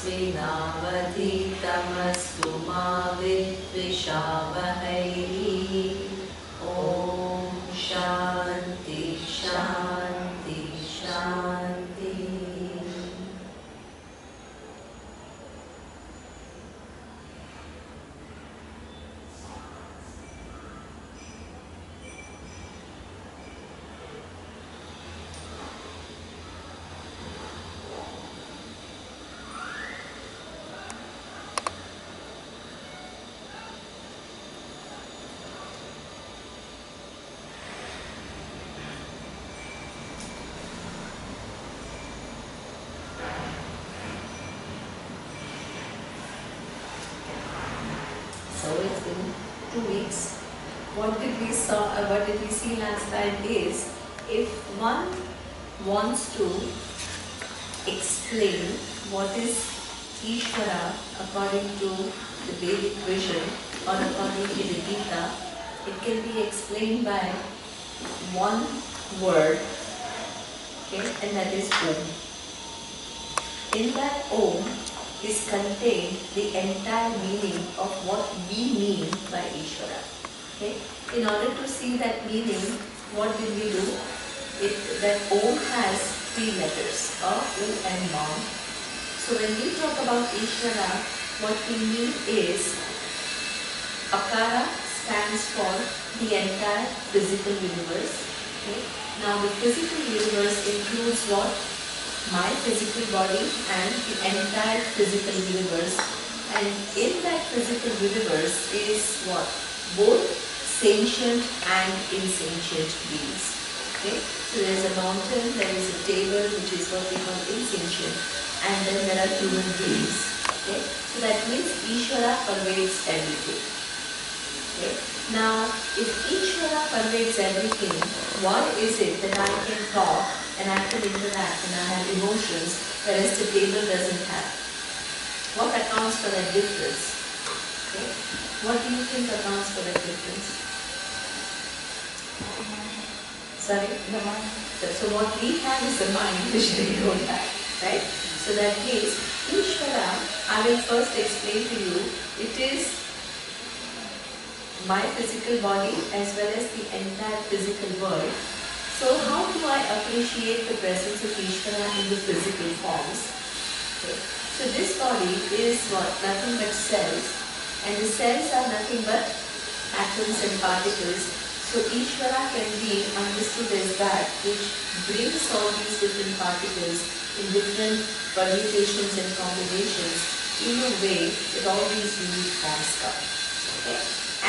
तेजस्विनावधीतमस्तु मा विद्विषावहै। ॐ शान्ति शान्ति शान्ति। So it's been 2 weeks. What did we see last time is, if one wants to explain what is Ishvara according to the Vedic vision or according to the Gita, it can be explained by one word, okay, and that is Om. In that Om is contained the entire meaning of what we mean by Ishvara. Okay? In order to see that meaning, what did we do? That Om has 3 letters, A, U and Ma. So when we talk about Ishvara, what we mean is, Akara stands for the entire physical universe. Okay? Now the physical universe includes what? My physical body and the entire physical universe, and in that physical universe is what? Both sentient and insentient beings. Okay? So there is a mountain, there is a table, which is what we call insentient, and then there are human beings. Okay? So that means Ishvara pervades everything. Okay? Now, if Ishvara pervades everything, why is it that I can talk and I can interact and I have emotions, whereas the table doesn't have? What accounts for that difference? Okay? What do you think accounts for that difference? Sorry? The mind. So what we have is the mind, which they don't have. Right? So that means Ishvara, I will first explain to you, it is my physical body as well as the entire physical world. So how do I appreciate the presence of Ishvara in the physical forms? Okay. So this body is what? Nothing but cells, and the cells are nothing but atoms and particles. So Ishvara can be understood as that which brings all these different particles in different permutations and combinations in a way that all these unique forms come. Okay?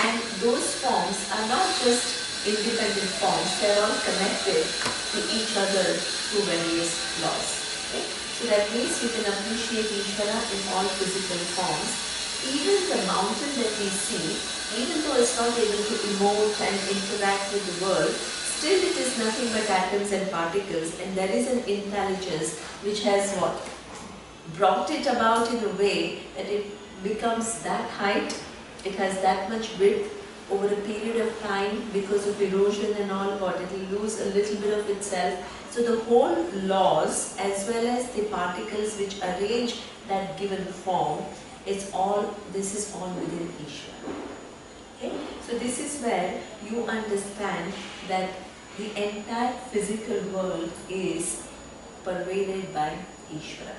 And those forms are not just independent forms, they are all connected to each other through various laws. Okay? So that means you can appreciate Ishvara in all physical forms. Even the mountain that we see, even though it's not able to emote and interact with the world, still it is nothing but atoms and particles, and there is an intelligence which has what? Brought it about in a way that it becomes that height, it has that much width. Over a period of time, because of erosion and all, what, it will lose a little bit of itself. So the whole laws as well as the particles which arrange that given form, this is all within Ishvara. Okay? So this is where you understand that the entire physical world is pervaded by Ishvara.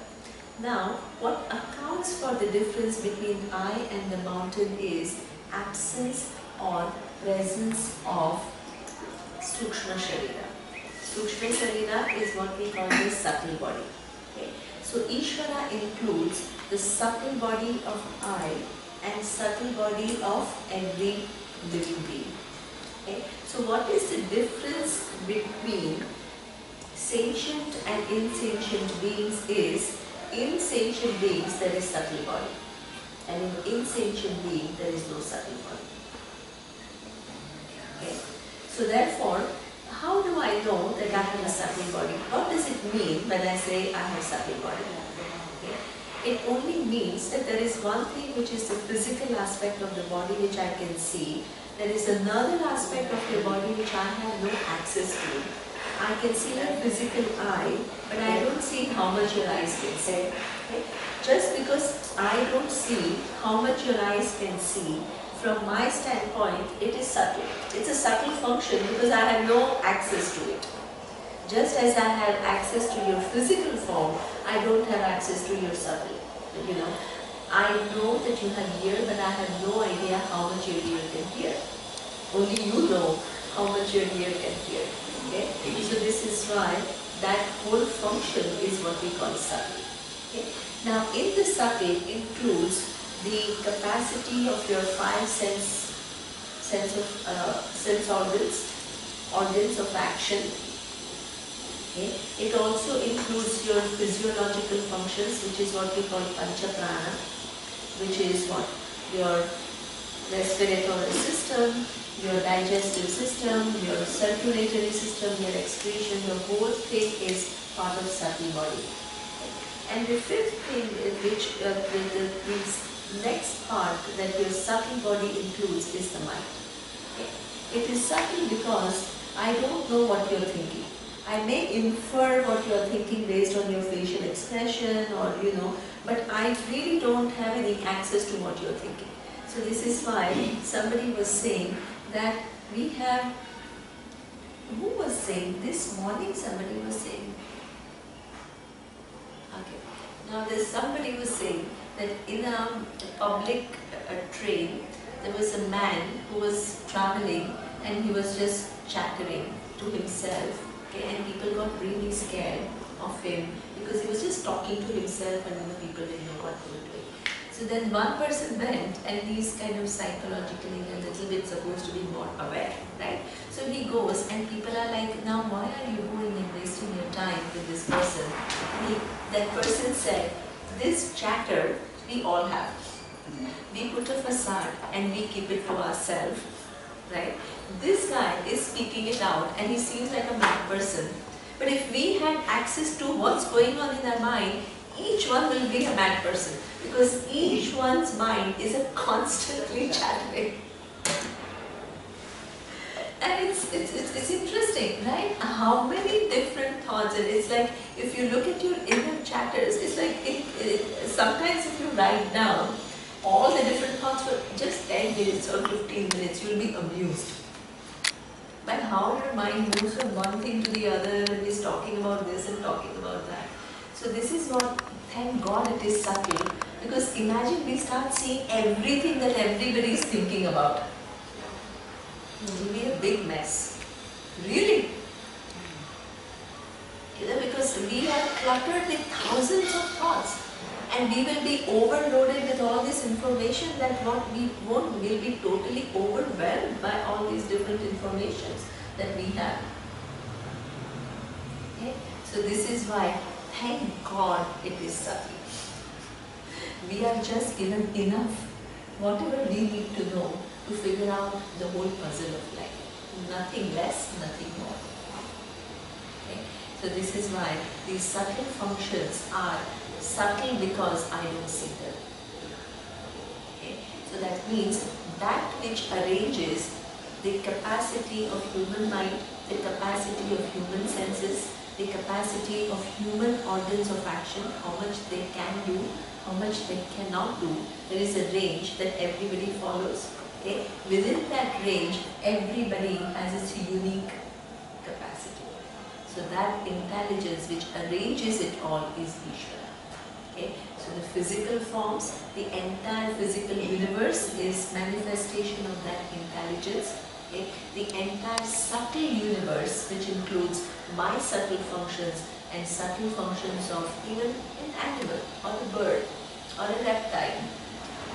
Now, what accounts for the difference between I and the mountain is absence or presence of Sukshma Sharira. Sukshma Sharira is what we call the subtle body. Okay? So Ishvara includes the subtle body of I and subtle body of every living being. Okay? So what is the difference between sentient and insentient beings is, in sentient beings there is subtle body, and in insentient being there is no subtle body. Okay. So therefore, how do I know that I have a subtle body? What does it mean when I say I have subtle body? Okay. It only means that there is one thing which is the physical aspect of the body which I can see. There is another aspect of the body which I have no access to. I can see your physical eye, but I don't see how much your eyes can see. Okay? Just because I don't see how much your eyes can see, from my standpoint, it is subtle. It's a subtle function because I have no access to it. Just as I have access to your physical form, I don't have access to your subtle. I know that you have ear, but I have no idea how much your ear can hear. Only you know how much your ear can hear. Okay? So this is why that whole function is what we call subtle. Okay? Now, in the subtle includes the capacity of your five sense organs of action. Okay. It also includes your physiological functions, which is what we call pancha prana, which is what? Your respiratory system, your digestive system, your circulatory system, your excretion, the whole thing is part of subtle body. And the fifth thing, which the next part that your subtle body includes, is the mind. Okay. It is subtle because I don't know what you're thinking. I may infer what you are thinking based on your facial expression but I really don't have any access to what you are thinking. So this is why somebody was saying that we have, who was saying, this morning somebody was saying, okay, now there's somebody was saying that in a public train, there was a man who was traveling and he was just chattering to himself. And people got really scared of him because he was just talking to himself and people didn't know what they were doing. So then one person went, and he's kind of psychologically a little bit supposed to be more aware, right? So he goes and people are like, now why are you going and wasting your time with this person? That person said, this chatter we all have. We put a facade and we keep it to ourselves, right? This guy is speaking it out and he seems like a mad person. But if we had access to what's going on in our mind, each one will be a mad person because each one's mind is a constantly chattering. And it's interesting, right? How many different thoughts, and it's like if you look at your inner chatters, it's like sometimes if you write down all the different thoughts for just 10 minutes or 15 minutes, you'll be amused by how your mind moves from one thing to the other and is talking about this and talking about that. So this is what, thank God it is subtle, because imagine we start seeing everything that everybody is thinking about. It will be a big mess. Really? Because we are cluttered with thousands of thoughts. And we will be overloaded with all this information that what we won't, will be totally overwhelmed by all these different informations that we have. Okay? So this is why, thank God it is subtle. We are just given enough, whatever we need to know to figure out the whole puzzle of life. Nothing less, nothing more. Okay? So this is why these subtle functions are subtle because I don't see them. Okay? So that means that which arranges the capacity of human mind, the capacity of human senses, the capacity of human organs of action, how much they can do, how much they cannot do. There is a range that everybody follows. Okay? Within that range, everybody has its unique capacity. So that intelligence which arranges it all is Ishvara. Okay? So the physical forms, the entire physical universe is manifestation of that intelligence. Okay? The entire subtle universe, which includes my subtle functions and subtle functions of even an animal or a bird or a reptile,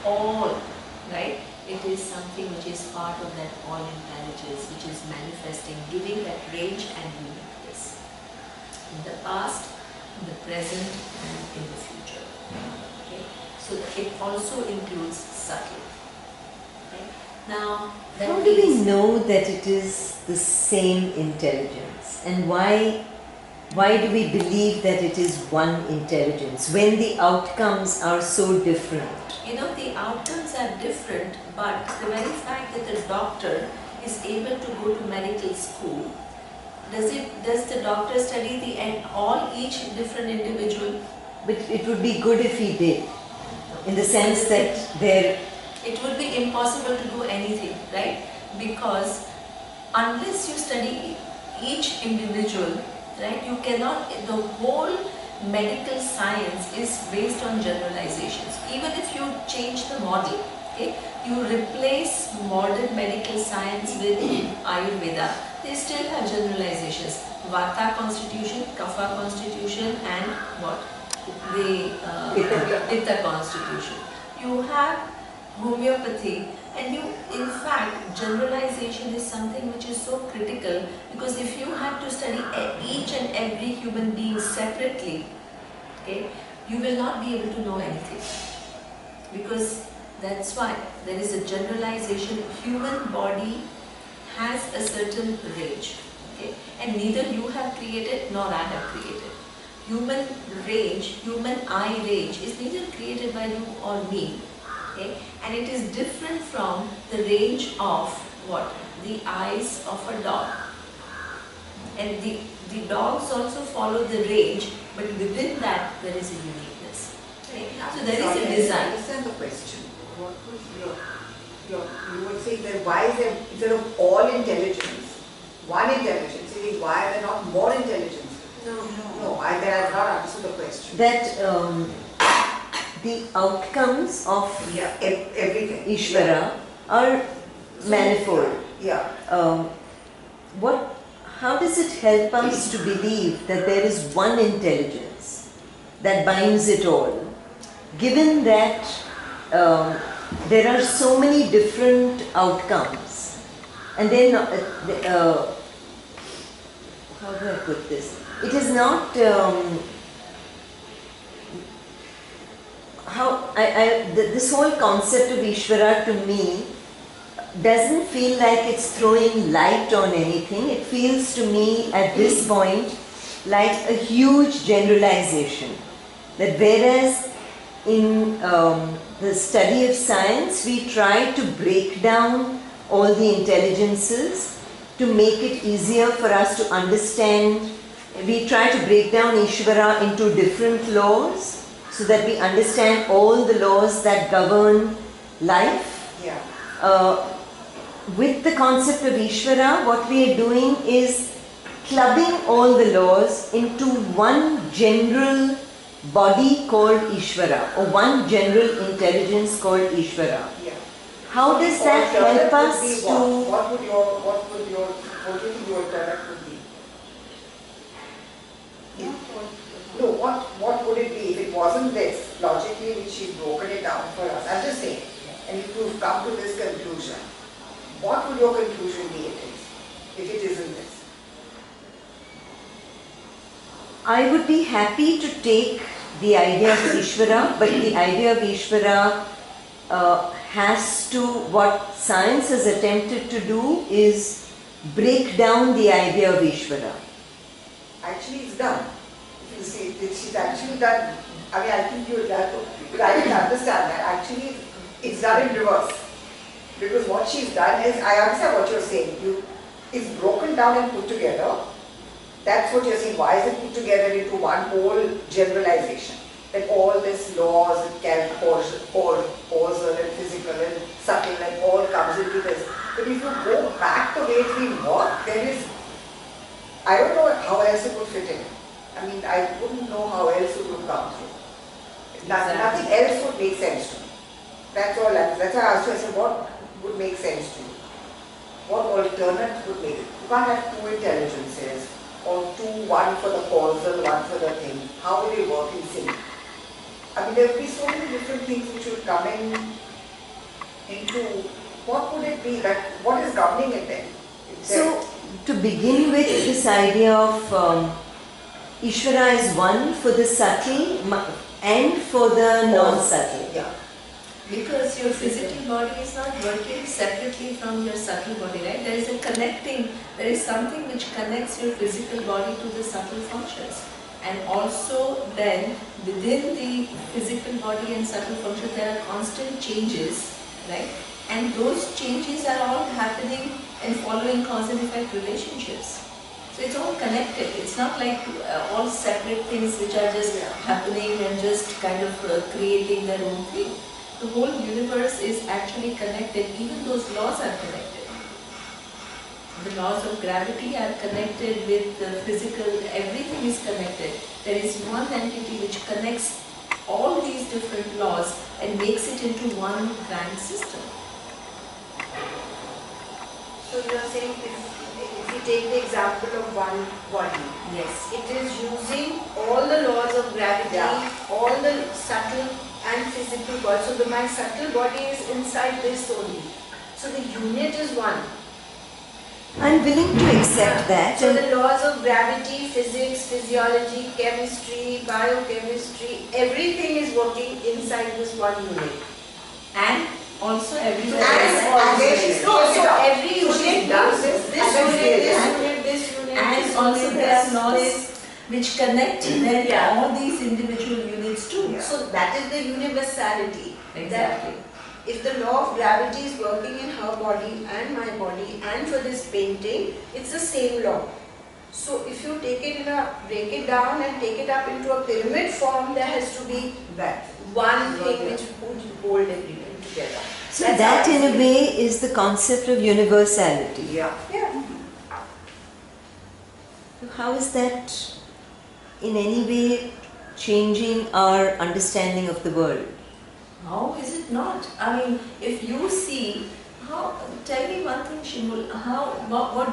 all, right? It is something which is part of that all intelligence, which is manifesting, giving that range and uniqueness in the past, in the present, and in the future. Okay? So it also includes subtle. Okay? Now, how do we know that it is the same intelligence, and why do we believe that it is one intelligence when the outcomes are so different? You know, the outcomes are different, but the very fact that the doctor is able to go to medical school Does the doctor study each different individual? But it would be good if he did, in the sense that there. It would be impossible to do anything, right? Because unless you study each individual, right, you cannot, the whole medical science is based on generalizations. Even if you change the model, okay, you replace modern medical science with Ayurveda, they still have generalizations. Vata constitution, Kapha constitution, and what? The Pitta constitution. You have homeopathy, and in fact, generalization is something which is so critical, because if you had to study each and every human being separately, okay, you will not be able to know anything, because that's why there is a generalization. Human body has a certain range, okay, and neither you have created nor I have created. Human eye range is neither created by you or me. Okay? And it is different from the range of what? The eyes of a dog. And the dogs also follow the range, but within that there is a uniqueness. Okay? So there is a design. I understand the question. What was you were saying that why is there, instead of all intelligence, one intelligence, why are there not more intelligence? No, I have not answered the question. That the outcomes of everything Ishvara are manifold. Yeah. How does it help us to believe that there is one intelligence that binds it all, given that there are so many different outcomes? And then, how do I put this? It is not this whole concept of Ishvara to me doesn't feel like it's throwing light on anything. It feels to me at this point like a huge generalization. That whereas in the study of science we try to break down all the intelligences to make it easier for us to understand. We try to break down Ishvara into different laws so that we understand all the laws that govern life. Yeah. With the concept of Ishvara, what we are doing is clubbing all the laws into one general body called Ishvara, or one general intelligence called Ishvara. Yeah. How does that help us to... What do you think your product would be? No, what would it be if it wasn't this, logically, which she's broken it down for us? I'm just saying, and if you've come to this conclusion, what would your conclusion be if it isn't this? I would be happy to take the idea of Ishvara, but the idea of Ishvara has to, what science has attempted to do is break down the idea of Ishvara. Actually, it's done. You see, she's actually done. I mean, I think you have to try to understand that. Actually, it's done in reverse. Because what she's done is, I understand what you're saying. It's broken down and put together. That's what you're saying. Why is it put together into one whole generalization? That all these laws and causal and physical and subtle and all comes into this. But if you go back the way it's been worked, there is, I don't know how else it would fit in. I mean, I wouldn't know how else it would come through. Nothing else would make sense to me. That's all. That's why I asked you, I said, what would make sense to you? What alternate would make it? You can't have two intelligences, or one for the causal, one for the thing. How will they work in sync? I mean, there would be so many different things which would come into, what would it be? What is governing it then? So, to begin with, this idea of Ishvara is one for the subtle and for the non-subtle. Yeah. Because your physical body is not working separately from your subtle body, right? There is a connecting, there is something which connects your physical body to the subtle functions. And also then, within the physical body and subtle functions, there are constant changes, right? And those changes are all happening and following cause and effect relationships. So So it's all connected. It's not like all separate things which are just happening and just kind of creating their own thing. The whole universe is actually connected. Even those laws are connected. The laws of gravity are connected with the physical, everything is connected. There is one entity which connects all these different laws and makes it into one grand system. So you are saying if we take the example of one body, Yes. it is using all the laws of gravity, all the subtle and physical body. So my subtle body is inside this only. So the unit is one. I'm willing to accept that. So the laws of gravity, physics, physiology, chemistry, biochemistry, everything is working inside this one unit. And also every So every unit does this unit, this unit, and also there are laws which connect then all these individual units too. So that is the universality. Exactly. That if the law of gravity is working in her body and my body and for this painting, it's the same law. So if you break it down and take it up into a pyramid form, there has to be That. one thing which would hold everything together. So That's that how I in a see it. way is the concept of universality. Yeah. Yeah. How is that in any way changing our understanding of the world? How is it not? I mean, if you see, tell me one thing, Shimul, what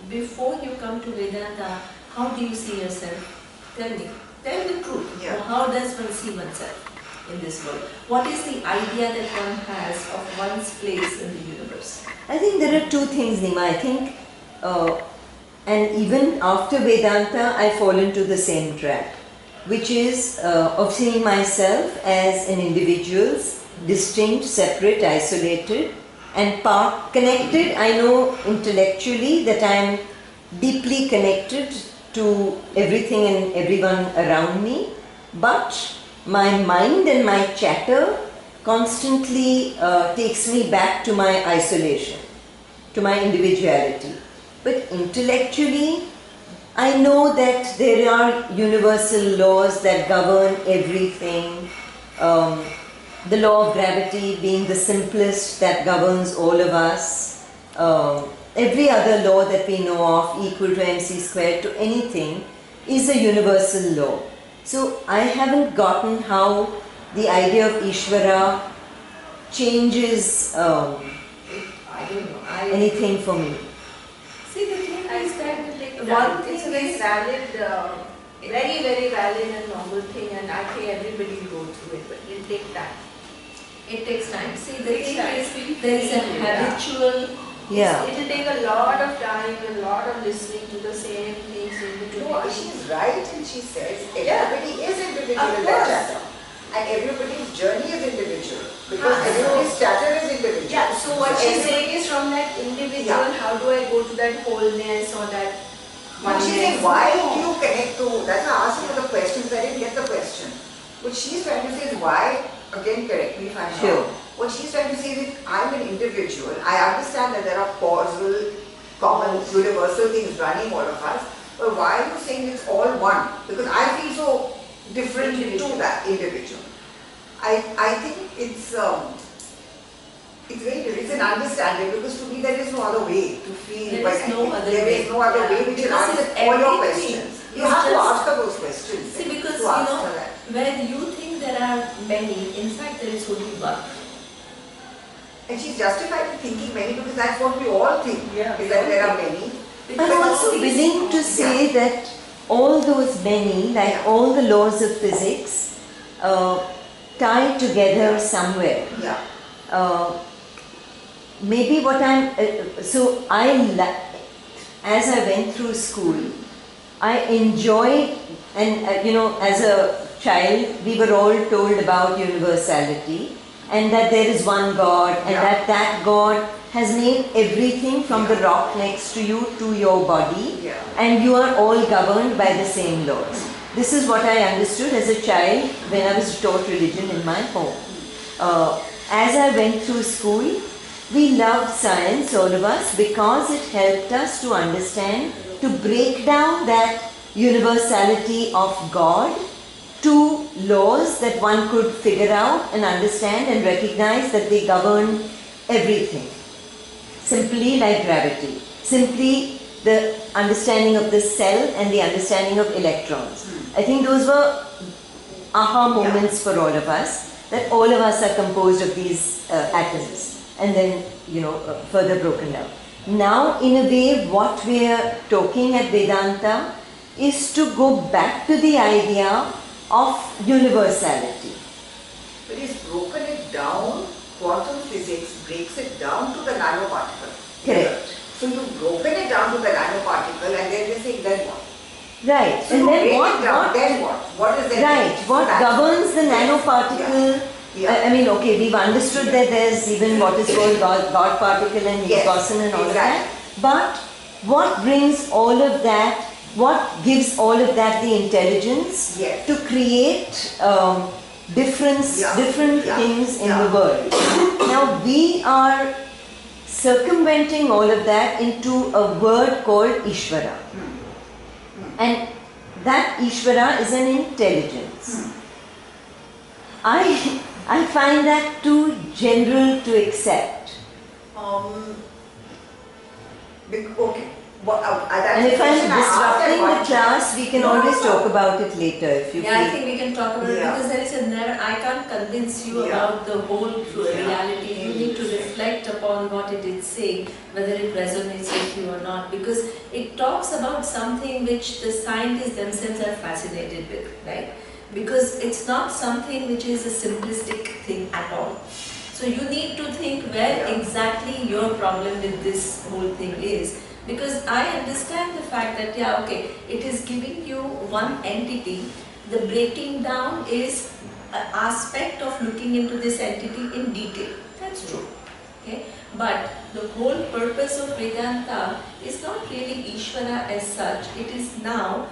before you come to Vedanta, how do you see yourself? Tell me, tell the truth. Yeah. How does one see oneself in this world? What is the idea that one has of one's place in the universe? I think there are two things, Nima. I think, and even after Vedanta, I fall into the same trap, which is of seeing myself as an individual, distinct, separate, isolated, and connected. I know intellectually that I am deeply connected to everything and everyone around me, but my mind and my chatter constantly takes me back to my isolation, to my individuality. But intellectually, I know that there are universal laws that govern everything. The law of gravity being the simplest that governs all of us. Every other law that we know of, equal to mc squared, to anything, is a universal law. So I haven't gotten how the idea of Ishvara changes I don't know. anything for me. See, the thing is that One thing is very valid, very, very valid and normal thing, and I think everybody will go through it, but it will take time. it takes time. See, the Takes thing time. is, there is a habitual. Yeah. It will take a lot of time, a lot of listening to the same things. No, she's right and she says Yeah. everybody is individual Of in that course. chatter. And everybody's journey is individual. Because everybody's chatter is individual. Yeah, so what she's everybody- saying is from that individual, how do I go to that wholeness or that No, she's saying, why do you connect to, that's why I asked you for the questions, I didn't get the question. What she's trying to say is why, again correct me if I'm Sure. wrong. What she's trying to say is, I'm an individual, I understand that there are causal, common, universal things running all of us, but why are you saying it's all one? Because I feel so different to that individual. I think it's an understanding, because to me there is no other way to feel. There but is no other there way. is no other way which will Because answer it's all your everything. questions. You It's have to just- ask her those questions. See, because to ask her that. where you think there are many, in fact there is only one. And she's justified in thinking many because that's what we all think, Yeah. is that there are many. Because I'm all also these- willing to say that all those many, like all the laws of physics, tie together somewhere. Yeah. Maybe what as I went through school, I enjoyed, and as a child, we were all told about universality and that there is one God and Yeah. that God has made everything from the rock next to you to your body, Yeah. and you are all governed by the same laws. This is what I understood as a child when I was taught religion in my home. As I went through school, we loved science, all of us, because it helped us to understand to break down that universality of God to laws that one could figure out and understand and recognize that they govern everything. Simply like gravity, simply the understanding of the cell and the understanding of electrons. I think those were aha moments for all of us, that all of us are composed of these atoms and then, further broken down. Now, in a way, what we are talking at Vedanta is to go back to the idea of universality. But he's broken it down, quantum physics breaks it down to the nanoparticle. Correct. So you've broken it down to the nanoparticle and then you're saying, then what? Right. So and you then break what, it down, then what? What is that? Right. What governs the nanoparticle? I mean, okay, we've understood that there's even what is called God particle and Higgs boson and all of that. But what brings all of that? What gives all of that the intelligence to create different things in the world? Now we are circumventing all of that into a word called Ishvara. And that Ishvara is an intelligence. I find that too general to accept. Okay. And if I'm disrupting the class, we can always talk about it later if you feel. I think we can talk about it because there is I can't convince you about the whole reality. You need to reflect upon what it is saying, whether it resonates with you or not, because it talks about something which the scientists themselves are fascinated with, right? Because it's not something which is a simplistic thing at all. So you need to think where exactly your problem with this whole thing is. Because I understand the fact that, it is giving you one entity. The breaking down is an aspect of looking into this entity in detail. That's true. Okay? But the whole purpose of Vedanta is not really Ishvara as such. It is now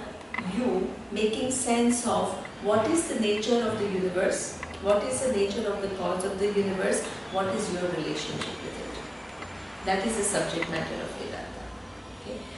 you making sense of what is the nature of the universe, what is the nature of the cause of the universe, what is your relationship with it. That is the subject matter of Vedanta.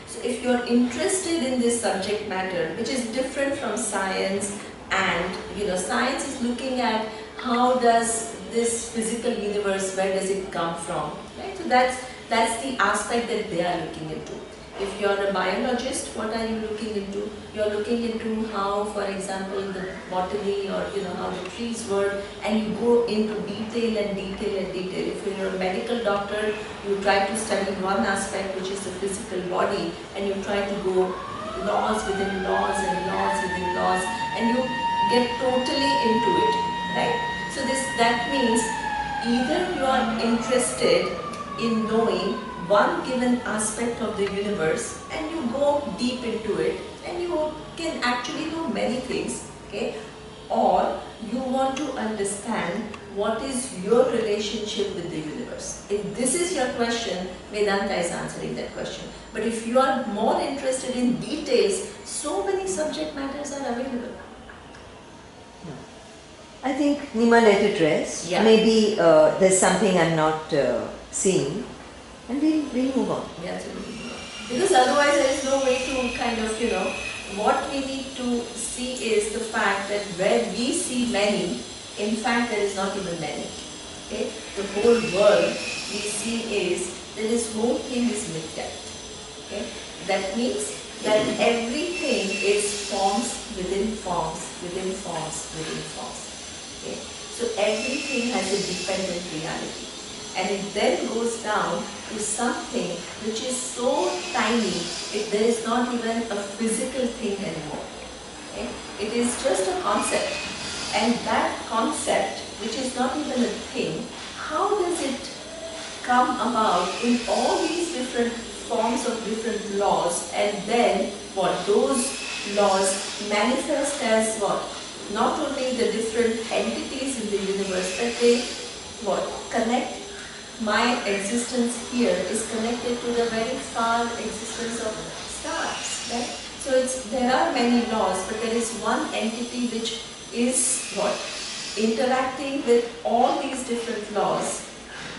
So if you are interested in this subject matter, which is different from science, and science is looking at how does this physical universe, where does it come from, right? So that's the aspect that they are looking into. If you are a biologist, what are you looking into? You are looking into how, for example, the botany or how the trees work, and you go into detail and detail and detail. If you are a medical doctor, you try to study one aspect, which is the physical body, and you try to go laws within laws and laws within laws, and you get totally into it, right? So that means either you are interested in knowing one given aspect of the universe and you go deep into it and you can actually know many things, okay? Or you want to understand what is your relationship with the universe. If this is your question, Vedanta is answering that question. But if you are more interested in details, so many subject matters are available. I think Nima let it rest. Maybe there's something I'm not seeing. And we'll move on. Because otherwise there is no way to kind of, what we need to see is the fact that where we see many, in fact there is not even many. Okay? The whole world we see is that this whole thing is mithya. Okay? That means that everything is forms within forms, within forms, within forms. Okay? So everything has a dependent reality. And it then goes down to something which is so tiny, there is not even a physical thing anymore. Okay? It is just a concept. And that concept, which is not even a thing, how does it come about in all these different forms of different laws, and then those laws manifest as what? Not only the different entities in the universe, but they connect. My existence here is connected to the very far existence of stars, right? So there are many laws, but there is one entity which is interacting with all these different laws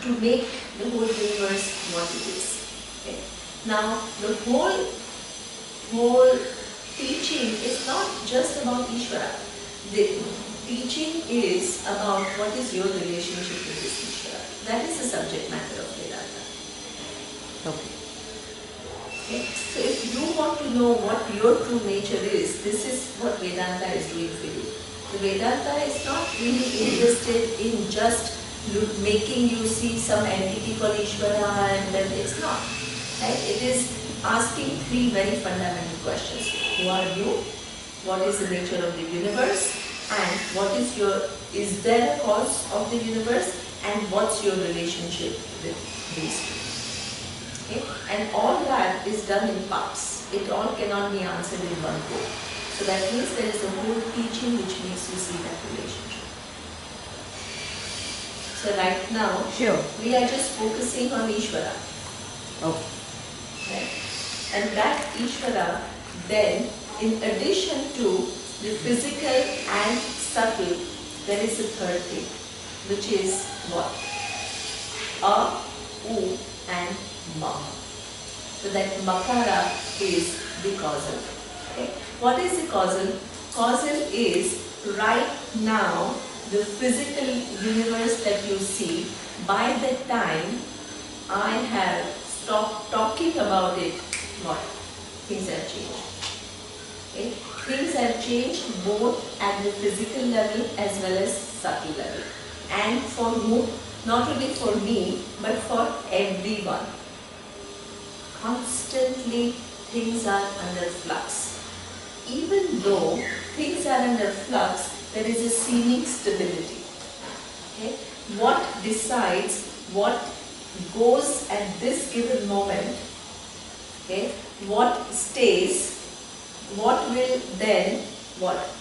to make the whole universe what it is. Okay? Now the whole whole teaching is not just about Ishvara. The teaching is about what is your relationship with this Ishvara. That is the subject matter of Vedanta. Okay. Okay? So if you want to know what your true nature is, this is what Vedanta is doing for you. The Vedanta is not really interested in just making you see some entity called Ishvara, and then it's not. Right? It is asking three very fundamental questions. Who are you? What is the nature of the universe? And is there a cause of the universe? And what's your relationship with these two? Okay? And all that is done in parts. It all cannot be answered in one go. So that means there is a whole teaching which makes you see that relationship. So right now, Sure. we are just focusing on Ishvara. Okay. Right? And that Ishvara, then, in addition to the physical and subtle, there is a third thing, which is what? A, U and Ma. So that Makara is the causal. Okay? What is the causal? Causal is right now the physical universe that you see. By the time I have stopped talking about it, what? Things have changed. Okay? Things have changed both at the physical level as well as subtle level. And for whom? Not only for me, but for everyone. Constantly things are under flux. Even though things are under flux, there is a seeming stability. Okay? What decides what goes at this given moment, okay? What stays, what will then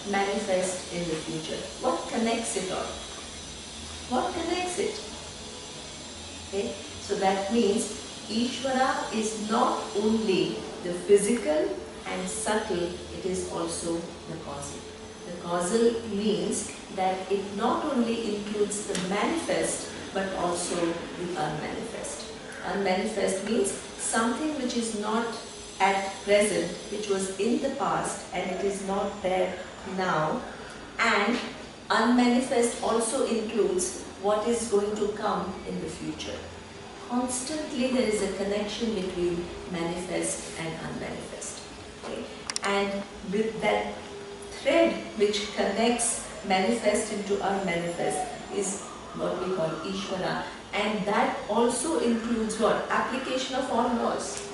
manifest in the future? What connects it all? What connects it? Okay? So that means Ishvara is not only the physical and subtle, it is also the causal. The causal means that it not only includes the manifest but also the unmanifest. Unmanifest means something which is not at present, which was in the past and it is not there now, and unmanifest also includes what is going to come in the future. Constantly there is a connection between manifest and unmanifest. Okay? And with that thread which connects manifest into unmanifest is what we call Ishvara, and that also includes what? Application of all laws.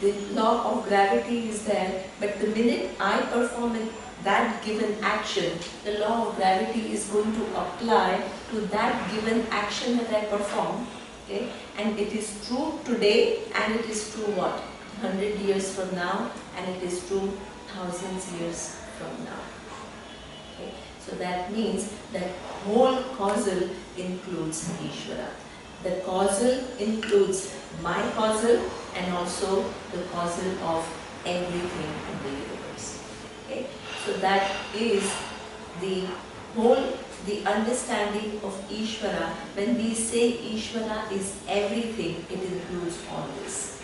The law of gravity is there, but the minute I perform that given action, the law of gravity is going to apply to that given action that I perform. Okay? And it is true today, and it is true what? 100 years from now, and it is true thousands years from now. Okay? So that means that whole causal includes Ishvara. The causal includes my causal and also the causal of everything in the universe. Okay? So that is the understanding of Ishvara. When we say Ishvara is everything, it includes all this.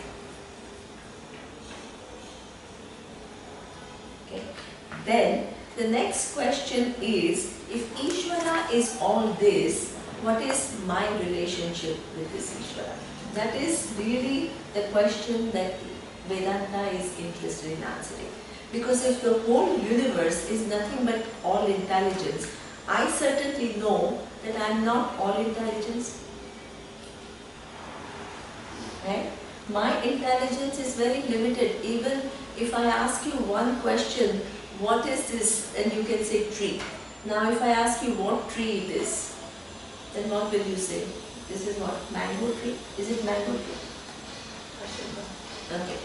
Okay? Then the next question is, if Ishvara is all this, what is my relationship with this Ishvara? That is really the question that Vedanta is interested in answering. Because if the whole universe is nothing but all intelligence, I certainly know that I am not all intelligence. Right? My intelligence is very limited. Even if I ask you one question, what is this? And you can say tree. Now if I ask you what tree it is, then what will you say? This is what? Mango tree? Is it mango tree? Okay.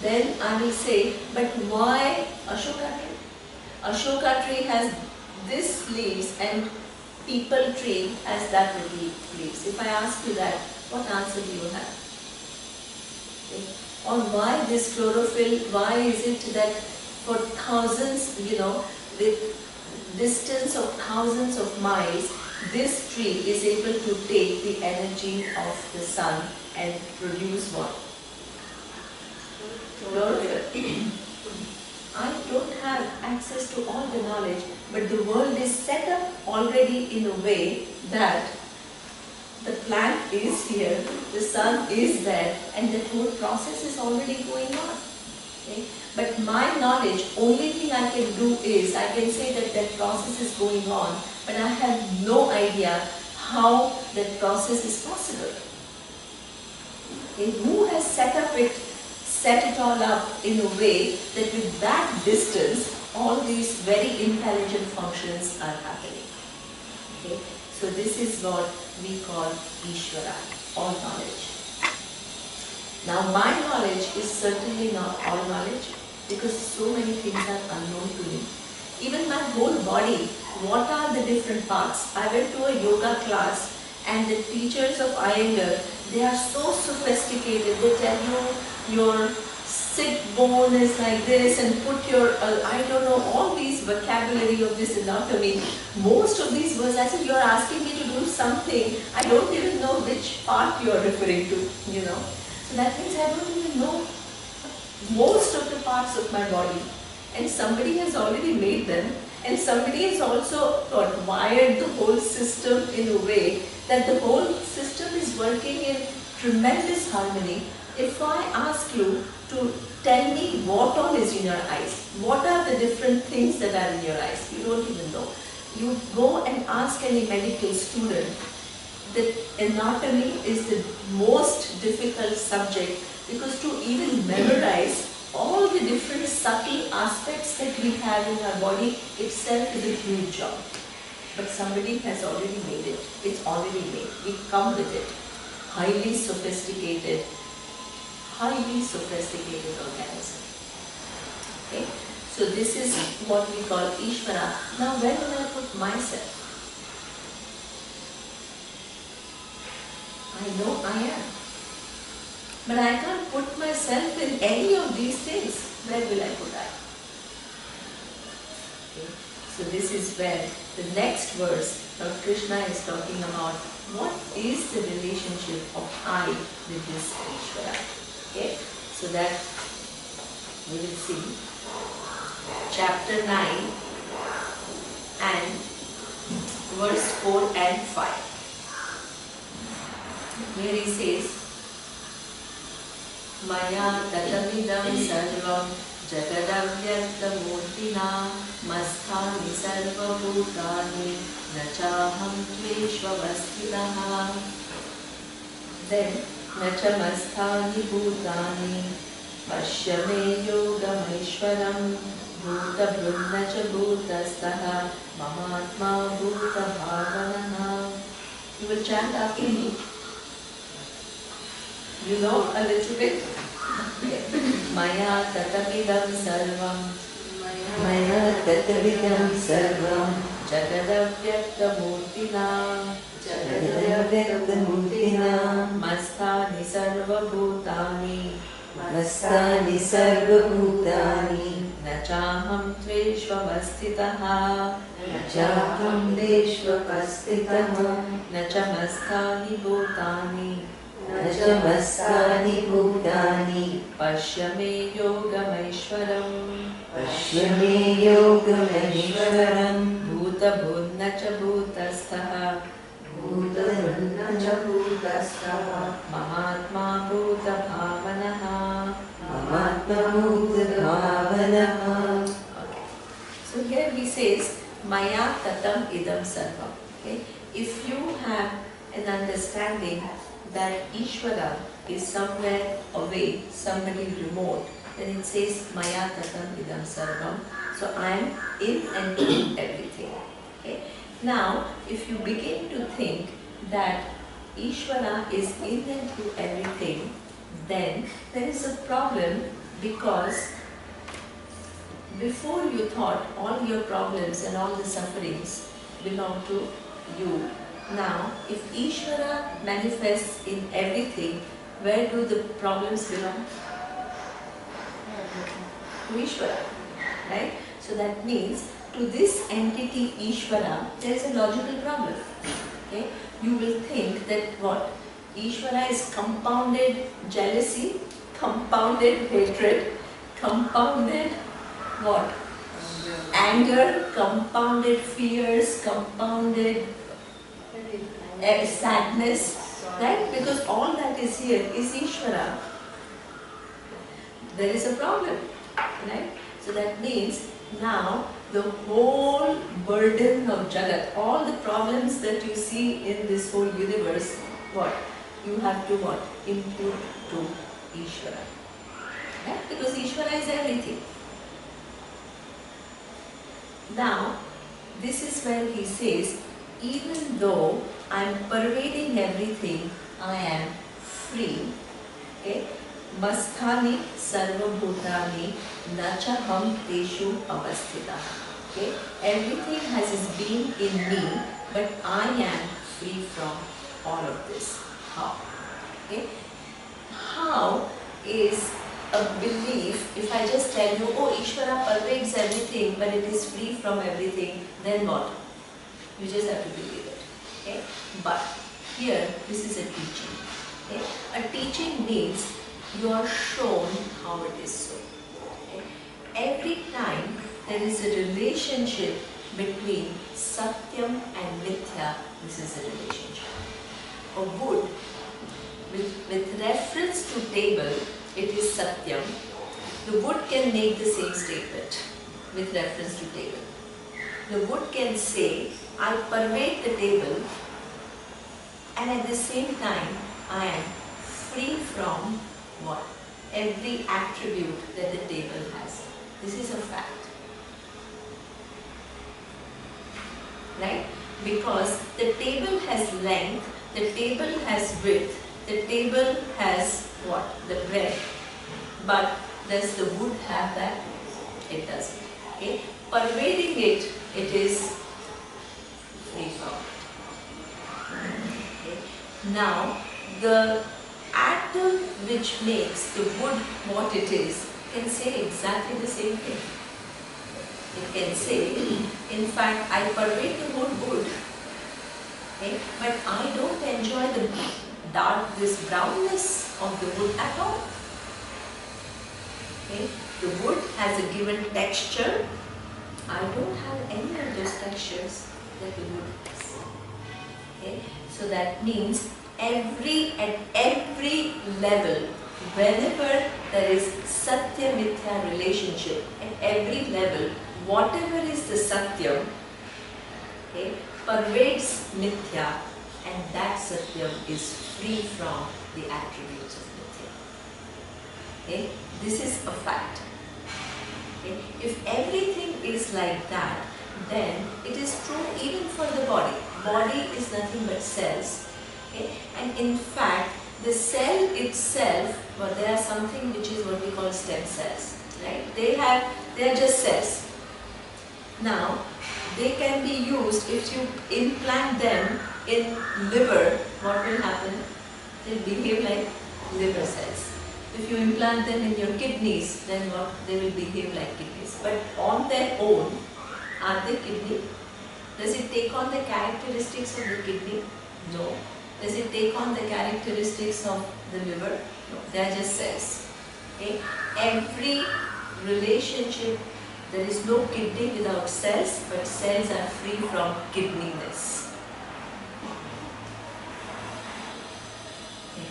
Then I will say, but why Ashoka tree? Ashoka tree has this leaves and people tree has that little leaves. If I ask you that, what answer do you have? Okay. Or why this chlorophyll? Why is it that for thousands, with distance of thousands of miles, this tree is able to take the energy of the sun and produce what? chlorophyll. I don't have access to all the knowledge, but the world is set up already in a way that the plant is here, the sun is there, and that whole process is already going on. Okay? But my knowledge, only thing I can do is, I can say that that process is going on, but I have no idea how that process is possible. Okay? Who has set it all up in a way that with that distance, all these very intelligent functions are happening. Okay? So this is what we call Ishvara, all knowledge. Now my knowledge is certainly not all knowledge, because so many things are unknown to me. Even my whole body, what are the different parts? I went to a yoga class and the teachers of Iyengar, they are so sophisticated. They tell you your sit bone is like this and put your, I don't know, all these vocabulary of this anatomy. Most of these words, I said, you are asking me to do something, I don't even know which part you are referring to, you know. So that means I don't even know most of the parts of my body. And somebody has already made them, and somebody has also wired the whole system in a way that the whole system is working in tremendous harmony. If I ask you to tell me what all is in your eyes, what are the different things that are in your eyes, you don't even know. You go and ask any medical student, the anatomy is the most difficult subject, because to even memorize all the different subtle aspects that we have in our body itself is a huge job. But somebody has already made it. It's already made. We come with it. Highly sophisticated organism. Okay? So this is what we call Ishvara. Now where will I put myself? I know I am. But I can't put myself in any of these things. Where will I put I? Okay. So this is where the next verse, Lord Krishna is talking about what is the relationship of I with this Ishvara. Okay. So that we will see chapter 9 and verse 4 and 5. Here he says, Maya tatamidam sarvam jagadavyaktamurtina masthani sarvabhutani nachaham tveshvavastitaha. Then, nacha masthani bhutani pashyame yogameshwaram bhuta brunnacha bhutastaha mamatma bhuta bhavanaha. You will chant after me. You know a little bit? Maya tatamidam sarvam jagadavyaktamurtina masthani sarvabhutani nachaham tveshvavastitaha nachamasthani bhutani pashyame yogameshwaram bhuta bhunnacha bhutastaha mahatma bhuta bhavanaha. Okay. So here he says, Maya tatam idam sarvam. Okay? If you have an understanding that Ishvara is somewhere away, somebody remote, then it says Maya tatam idam sarvam. So I am in and through everything. Okay? Now, if you begin to think that Ishvara is in and through everything, then there is a problem, because before you thought all your problems and all the sufferings belong to you. Now, if Ishvara manifests in everything, where do the problems belong? To Ishvara, right? So that means to this entity Ishvara, there is a logical problem. Okay? You will think that what? Ishvara is compounded jealousy, compounded hatred, compounded what? Anger, compounded fears, compounded sadness, right? Because all that is here is Ishvara. There is a problem, right? So that means now the whole burden of Jagat, all the problems that you see in this whole universe, what? You have to what? Impute to Ishvara. Right? Because Ishvara is everything. Now, this is where he says, even though I am pervading everything, I am free. Okay? Masthani sarvabhutani nachaham teshu avasthita. Okay? Everything has its being in me, but I am free from all of this. How? Okay? How is a belief, if I just tell you, oh, Ishvara pervades everything, but it is free from everything, then what? You just have to believe it. Okay? But here, this is a teaching. Okay? A teaching means you are shown how it is so. Okay? Every time there is a relationship between Satyam and Mithya, this is a relationship. A wood, with reference to table, it is Satyam. The wood can make the same statement with reference to table. The wood can say, I pervade the table, and at the same time, I am free from what? Every attribute that the table has. This is a fact. Right? Because the table has length, the table has width, the table has what? The breadth. But does the wood have that? It doesn't. Okay? Pervading it, it is free from it. Okay? Now, the atom which makes the wood what it is can say exactly the same thing. It can say, in fact, I pervade the whole wood, okay? But I don't enjoy the dark, this brownness of the wood at all. Okay? The wood has a given texture. I don't have any of those textures that the wood has. Okay? So that means at every level, whenever there is Satya-Mithya relationship, at every level, whatever is the Satyam, okay, pervades Mithya, and that Satyam is free from the attributes of Mithya. Okay? This is a fact. Okay? If everything is like that, then it is true even for the body. Body is nothing but cells. Okay? And in fact, the cell itself, well, there are something which is what we call stem cells. Right? They are just cells. Now, they can be used if you implant them in liver. What will happen? They behave like liver cells. If you implant them in your kidneys, then what? They will behave like kidneys. But on their own, are they kidney? Does it take on the characteristics of the kidney? No. Does it take on the characteristics of the liver? No. They are just cells. Okay? Every relationship, there is no kidney without cells, but cells are free from kidneyness. Okay?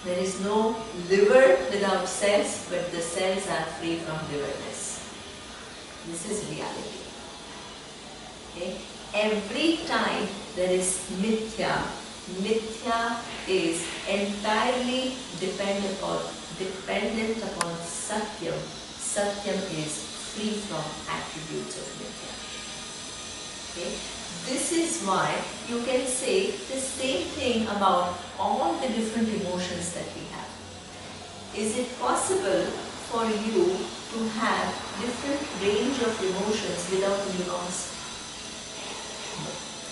There is no liver without cells, but the cells are free from liverness. This is reality. Okay? Every time there is mithya, mithya is entirely dependent upon satyam. Satyam is free from attributes of mithya. Okay? This is why you can say the same thing about all the different emotions that we have. Is it possible for you to have different range of emotions without neurons?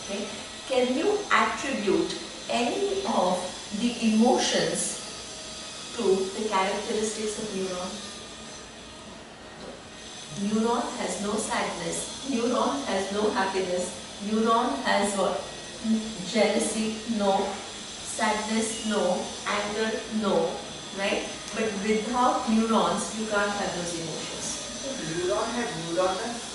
Okay? Can you attribute any of the emotions to the characteristics of neuron? Neuron has no sadness, neuron has no happiness, neuron has what? Jealousy, no. Sadness, no. Anger, no. Right? but without neurons, you can't have those emotions. Neuron had neuronus.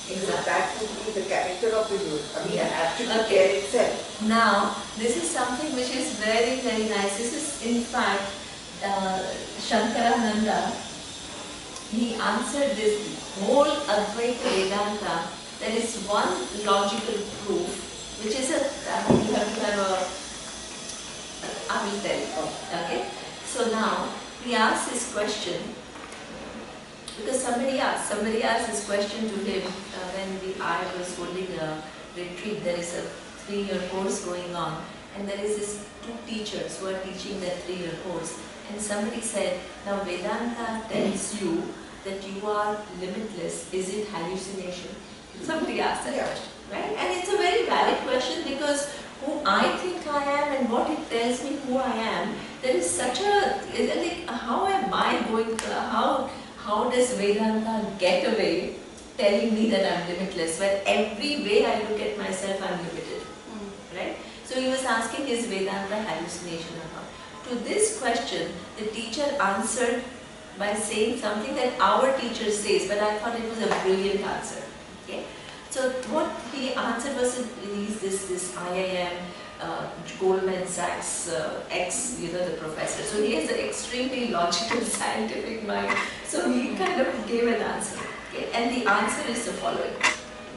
Exactly. That would be the character of the neuron. I mean, Yeah. an attribute Okay. there itself. Now, this is something which is very, very nice. This is, in fact, Shankarananda, he answered this whole Advaita Vedanta. There is one logical proof, which is I mean, you have to have a, I will tell you. Okay? So now, he asked this question, because somebody asked this question to him when I was holding a retreat. There is a 3-year course going on, and there is this 2 teachers who are teaching that 3-year course, and somebody said, now Vedanta tells you that you are limitless, is it hallucination? Somebody asked that question, right? And it's a very valid question, because who I think I am and what it tells me who I am, there is such a, like, how am I going to, how does Vedanta get away telling me that I'm limitless, when every way I look at myself I'm limited, right? So he was asking, is Vedanta hallucination or not? To this question, the teacher answered by saying something that our teacher says, but I thought it was a brilliant answer. Okay? So what he answered was, he's this IIM, Goldman Sachs the professor. So he has an extremely logical, scientific mind. So he kind of gave an answer. Okay? And the answer is the following.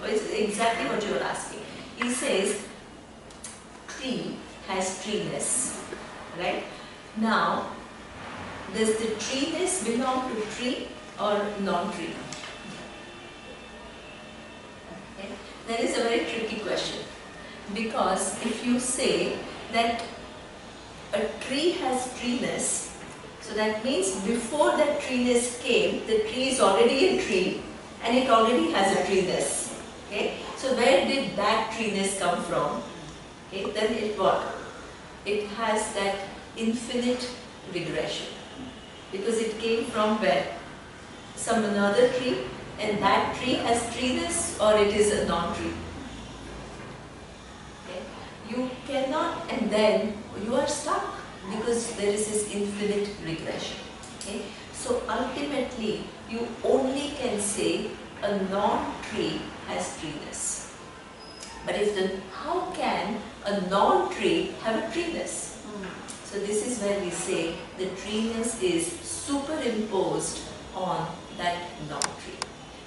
It's exactly what you are asking. He says, tree has treeness, right? Now, does the treeness belong to tree or non-tree? Okay. That is a very tricky question, because if you say that a tree has treeness, so that means before that treeness came, the tree is already a tree and it already has a treeness. Okay? So where did that treeness come from? Okay? Then it what? It has that infinite regression, because it came from where? Some another tree, and that tree has treeness, or it is a non-tree. Okay? You cannot, and then you are stuck, because there is this infinite regression. Okay? So ultimately, you only can say a non-tree has treeness. But how can a non-tree have a treeness? So this is where we say the treeness is superimposed on that non-tree.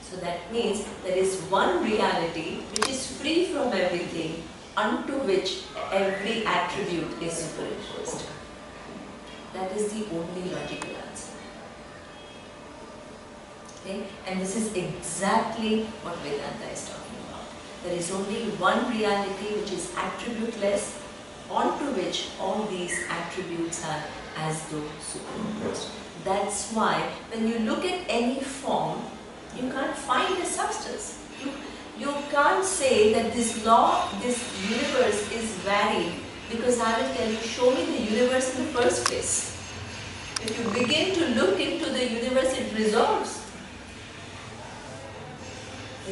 So that means there is one reality which is free from everything, unto which every attribute is superimposed. That is the only logical answer. Okay? And this is exactly what Vedanta is talking about. There is only one reality which is attributeless, onto which all these attributes are as though superimposed. That's why when you look at any form, you can't find a substance. You can't say that this law, this universe is varied, because I will tell you, show me the universe in the first place. If you begin to look into the universe, it resolves.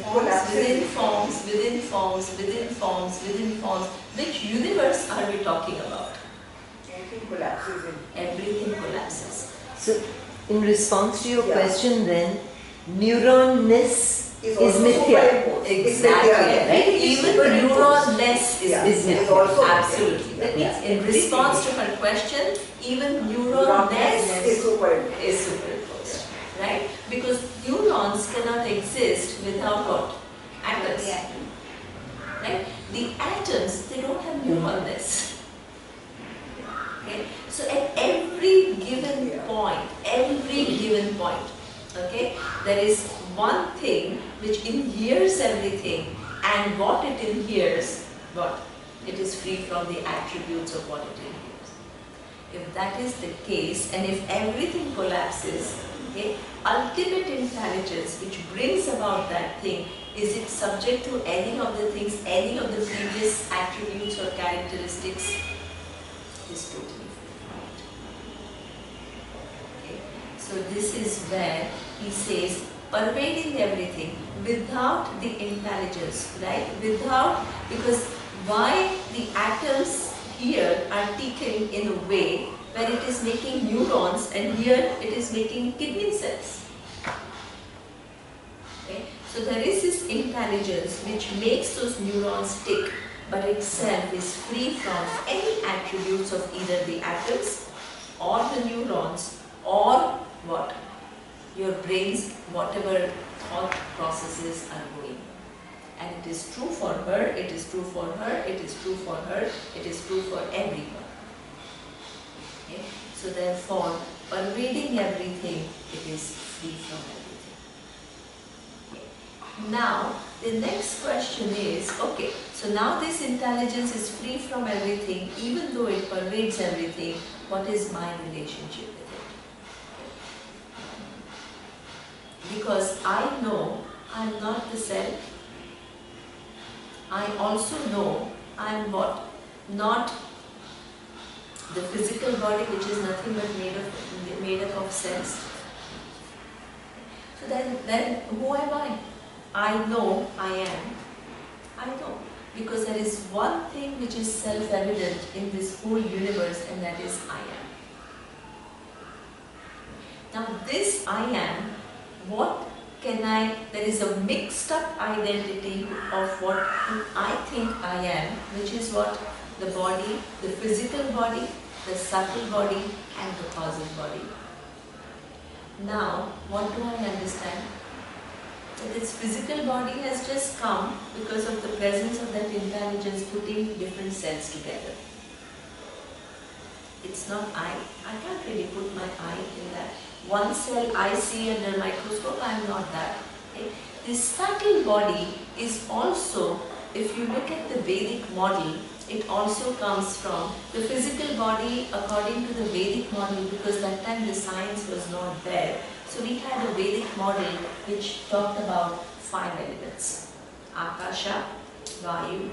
Forms within forms, within forms, within forms, within forms. Which universe are we talking about? Everything collapses in. Everything collapses. So, in response to your question then, neuronness is mithya. Exactly. Right? Even neuronless is mithya. Also absolutely. That means in response to her question, even neuronless is superimposed. Right? Because neurons cannot exist without what? Atoms. Right? The atoms, they don't have neuronness. Okay? So at every given point, okay, there is one thing which inheres everything, and what it inheres, it is free from the attributes of what it inheres. If that is the case, and if everything collapses, okay, ultimate intelligence which brings about that thing, is it subject to any of the things, any of the previous attributes or characteristics? Is totally free from it. Okay. So this is where he says, pervading everything without the intelligence, right? Because why the atoms here are ticking in a way where it is making neurons, and here it is making kidney cells. Okay? So there is this intelligence which makes those neurons tick, but itself is free from any attributes of either the atoms or the neurons or what? Your brain's whatever thought processes are going. And it is true for her, it is true for her, it is true for her, it is true for everyone. Okay? So therefore, pervading everything, it is free from everything. Okay. Now, the next question is, okay, so now this intelligence is free from everything, even though it pervades everything, what is my relationship with it? Because I know I am not the self. I also know I am what? Not the physical body, which is nothing but made up of cells. So then who am I? I know I am. I know. Because there is one thing which is self-evident in this whole universe, and that is I am. Now this I am, what can there is a mixed up identity of what I think I am, which is what? The body, the physical body, the subtle body, and the cosmic body. Now, what do I understand? That its physical body has just come because of the presence of that intelligence putting different cells together. It's not I can't really put my I in that. One cell I see under a microscope, I am not that. Okay? This subtle body is also, if you look at the Vedic model, it also comes from the physical body according to the Vedic model, because that time the science was not there. So we had a Vedic model which talked about 5 elements: Akasha, Vayu,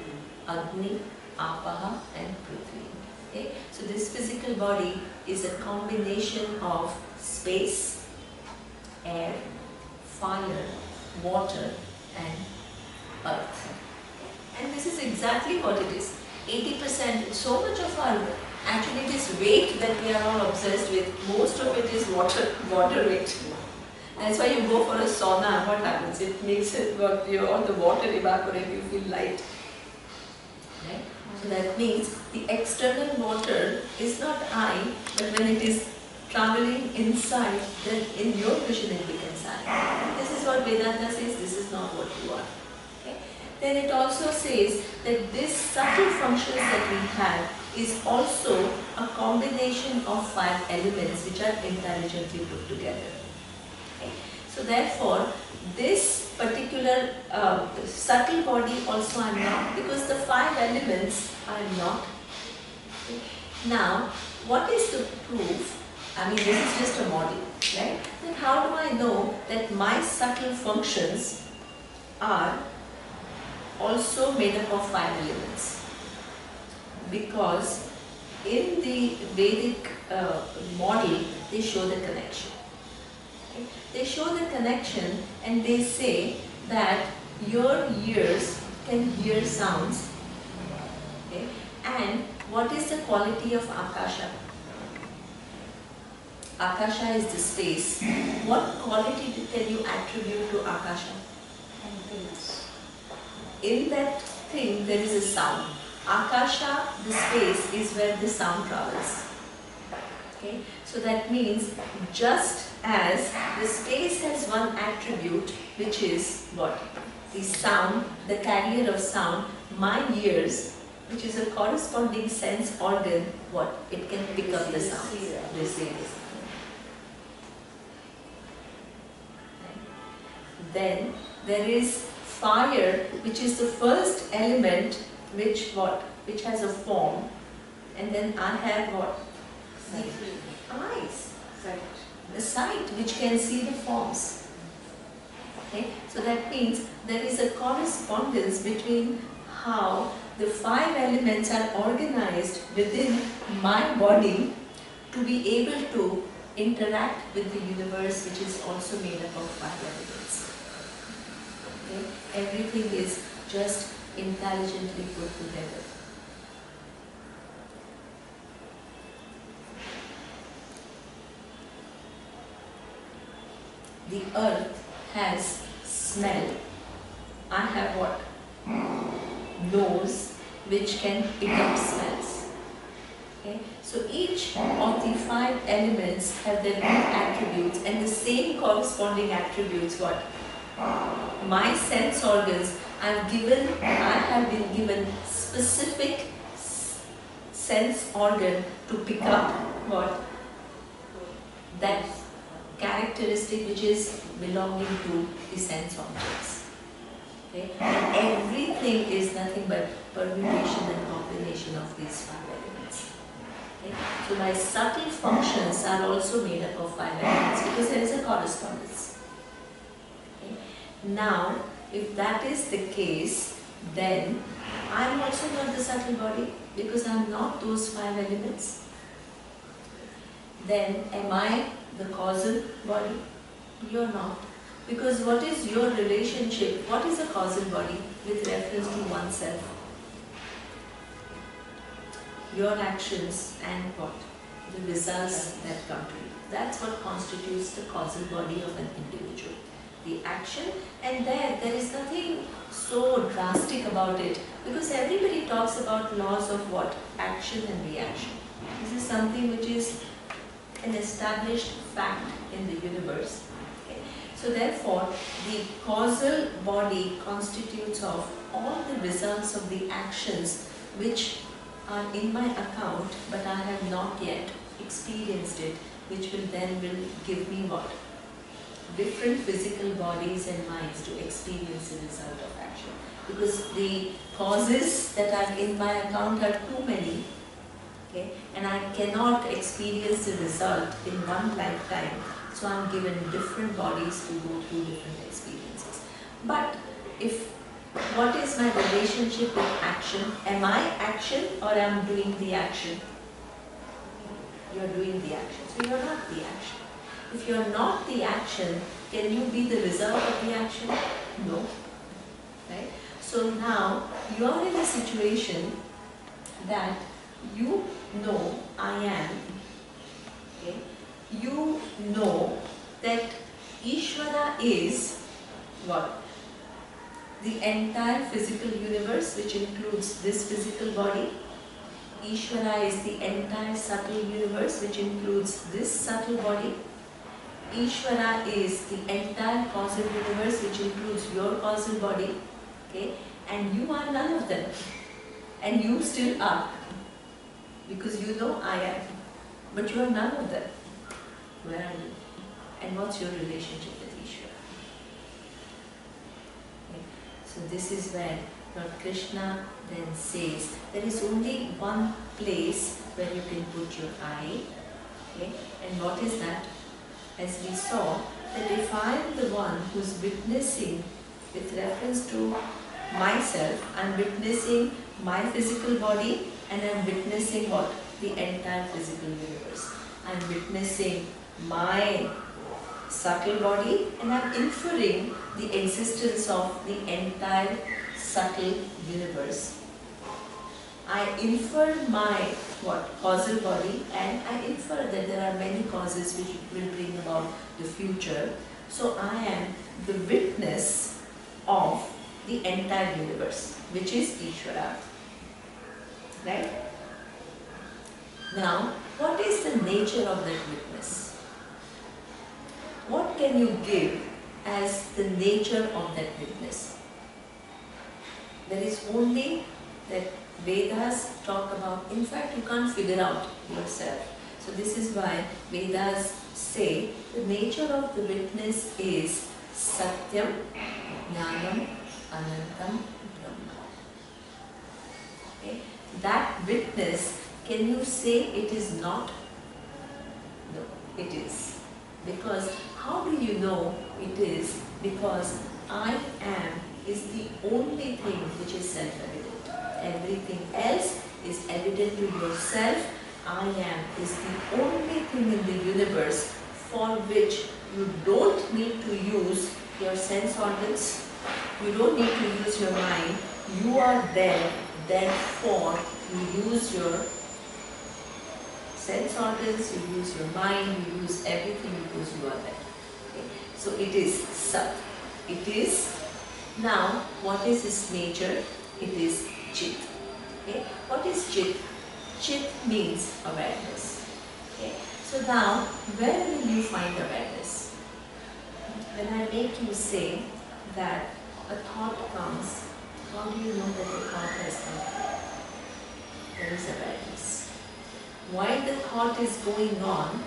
Agni, Apaha and Prithvi. Okay? So this physical body is a combination of space, air, fire, water and earth. And this is exactly what it is. 80%, so much of our, actually it is weight that we are all obsessed with. Most of it is water weight. That's why you go for a sauna, what happens? It makes it, all the water evaporate, you feel light. Right? So that means the external water is not I, but when it is traveling inside, then in your vision it becomes I. This is what Vedanta says, this is not what you are. Okay? Then it also says that this subtle functions that we have is also a combination of 5 elements which are intelligently put together. Okay? So therefore, this particular subtle body also I am not, because the 5 elements I am not. Okay? Now, what is the proof? I mean, this is just a model, right? Then how do I know that my subtle functions are also made up of 5 elements? Because in the Vedic model, they show the connection. Okay? They show the connection and they say that your ears can hear sounds. Okay? And what is the quality of Akasha? Akasha is the space. What quality can you attribute to Akasha? In that thing there is a sound. Akasha, the space, is where the sound travels. Okay? So that means just as the space has one attribute, which is what? The sound, the carrier of sound, my ears, which is a corresponding sense organ, what? It can pick up the sound. Receive. Then there is fire, which is the first element which what? Which has a form, and then I have what? The eyes. Sight. The sight which can see the forms. Okay? So that means there is a correspondence between how the 5 elements are organized within my body to be able to interact with the universe, which is also made up of 5 elements. Okay? Everything is just intelligently put together. the earth has smell. I have what? Nose, which can pick up smells. Okay? So each of the 5 elements have their own attributes, and the same corresponding attributes what? My sense organs, I have been given specific sense organ to pick up what? That characteristic which is belonging to the sense objects. Okay? And everything is nothing but permutation and combination of these 5 elements. Okay? So my subtle functions are also made up of 5 elements because there is a correspondence. Okay? Now, if that is the case, then I am also not the subtle body because I am not those 5 elements. Then am I the causal body? You are not. Because what is your relationship? What is a causal body with reference to oneself? Your actions and what? The results that come to you. That's what constitutes the causal body of an individual. The action, and there is nothing so drastic about it because everybody talks about laws of what? Action and reaction. This is something which is an established fact in the universe. Okay? So therefore, the causal body constitutes of all the results of the actions which are in my account, but I have not yet experienced it, which will give me what? Different physical bodies and minds to experience the result of action. Because the causes that are in my account are too many. Okay? And I cannot experience the result in one lifetime. So I am given different bodies to go through different experiences. But what is my relationship with action? Am I action or am I doing the action? You are doing the action. So you are not the action. If you are not the action, can you be the result of the action? No. Right? So now you are in a situation that you know I am. Okay? You know that Ishvara is what? The entire physical universe, which includes this physical body. Ishvara is the entire subtle universe, which includes this subtle body. Ishvara is the entire causal universe, which includes your causal body. Okay? And you are none of them. And you still are. Because you know I am. But you are none of them. Where are you? And what's your relationship with Ishvara? Okay. So this is where Lord Krishna then says, there is only one place where you can put your eye. Okay. And what is that? As we saw, that if I am the one who's witnessing with reference to myself, I am witnessing my physical body and I am witnessing what? The entire physical universe. I am witnessing my subtle body and I am inferring the existence of the entire subtle universe. I infer my causal body and I infer that there are many causes which will bring about the future. So I am the witness of the entire universe, which is Ishvara. Right? Now, what is the nature of that witness? What can you give as the nature of that witness? There is only that Vedas talk about, in fact you can't figure out yourself. So this is why Vedas say the nature of the witness is Satyam, Jnanam, Anantam, Brahma. Okay? That witness, can you say it is not? No, it is. Because how do you know it is? Because I am is the only thing which is self-evident. Everything else is evident to yourself. I am is the only thing in the universe for which you don't need to use your sense organs. You don't need to use your mind. You are there, therefore you use your sense organs, you use your mind, you use everything because you are there. Okay? So it is Sat. It is, now what is its nature? It is Chit. Okay? What is Chit? Chit means awareness. Okay? So now, where will you find awareness? When I make you say that a thought comes, how do you know that the thought has come? There is awareness. While the thought is going on,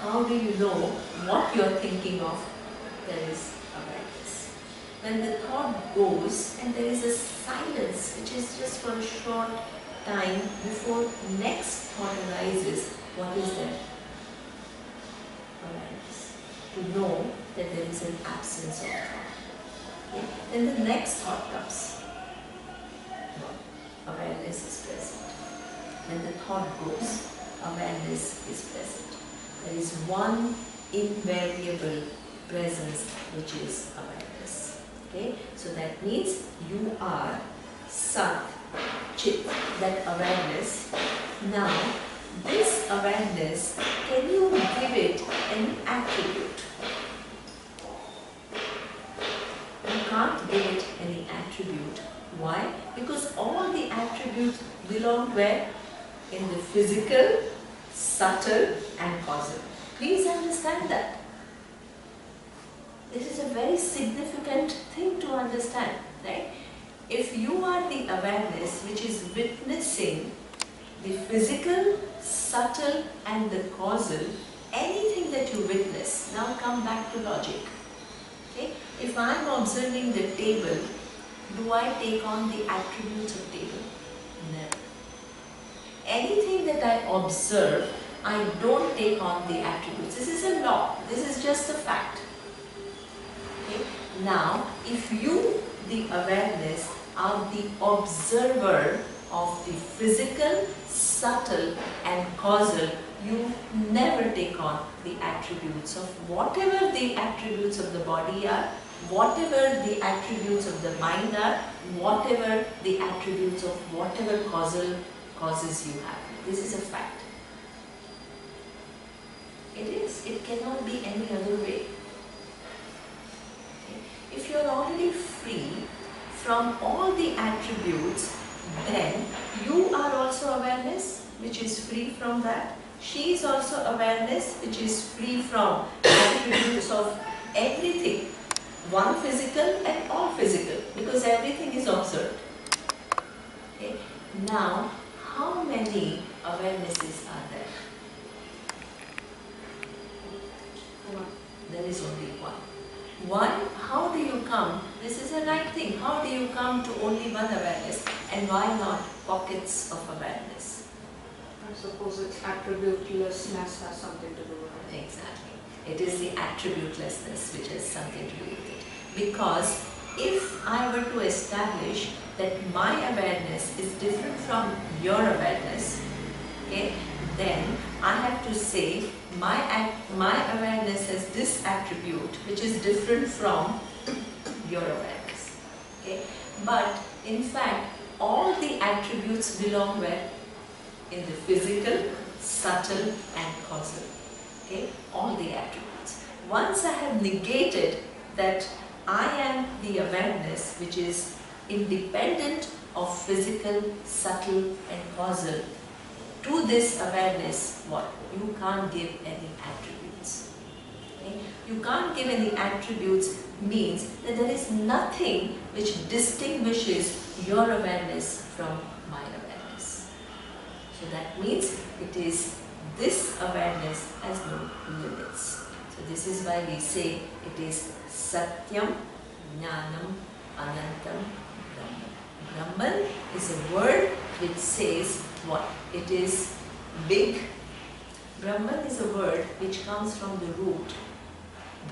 how do you know what you are thinking of? There is awareness. When the thought goes and there is a silence which is just for a short time before next thought arises, what is there? Awareness. To know that there is an absence of thought. Okay? Then the next thought comes. No. Awareness is present. When the thought goes, awareness is present. There is one invariable presence which is awareness. Okay? So that means you are Sat, Chit, that awareness. Now, this awareness, can you give it an attribute? You can't give it any attribute. Why? Because all the attributes belong where? In the physical, subtle and causal. Please understand that. This is a very significant thing to understand, right? If you are the awareness which is witnessing the physical, subtle and the causal, anything that you witness, now come back to logic. Okay? If I am observing the table, do I take on the attributes of table? Never. Anything that I observe, I don't take on the attributes. This is a law. This is just a fact. Okay? Now, if you, the awareness, are the observer of the physical, subtle and causal, you never take on the attributes of whatever the attributes of the body are, whatever the attributes of the mind are, whatever the attributes of whatever causal causes you have. This is a fact. It is. It cannot be any other way. Okay? If you are already free from all the attributes, then you are also awareness which is free from that. She is also awareness which is free from attributes of everything. One physical and all physical, because everything is observed. Okay? Now, how many awarenesses are there? One. There is only one. One, how do you come? This is a right thing. How do you come to only one awareness? And why not pockets of awareness? I suppose its attributelessness has something to do with it. Exactly. It is the attributelessness which has something to do with it. Because if I were to establish that my awareness is different from your awareness, okay, then I have to say my awareness has this attribute which is different from your awareness. Okay? But in fact, all the attributes belong where? In the physical, subtle and causal. Okay? All the attributes. Once I have negated that I am the awareness which is independent of physical, subtle and causal, to this awareness, what? You can't give any attributes. Okay? You can't give any attributes means that there is nothing which distinguishes your awareness from my awareness. So that means it is this awareness has no limits. So this is why we say it is Satyam, Jnanam, Anantam, Brahman. Brahman is a word which says what? It is big. Brahman is a word which comes from the root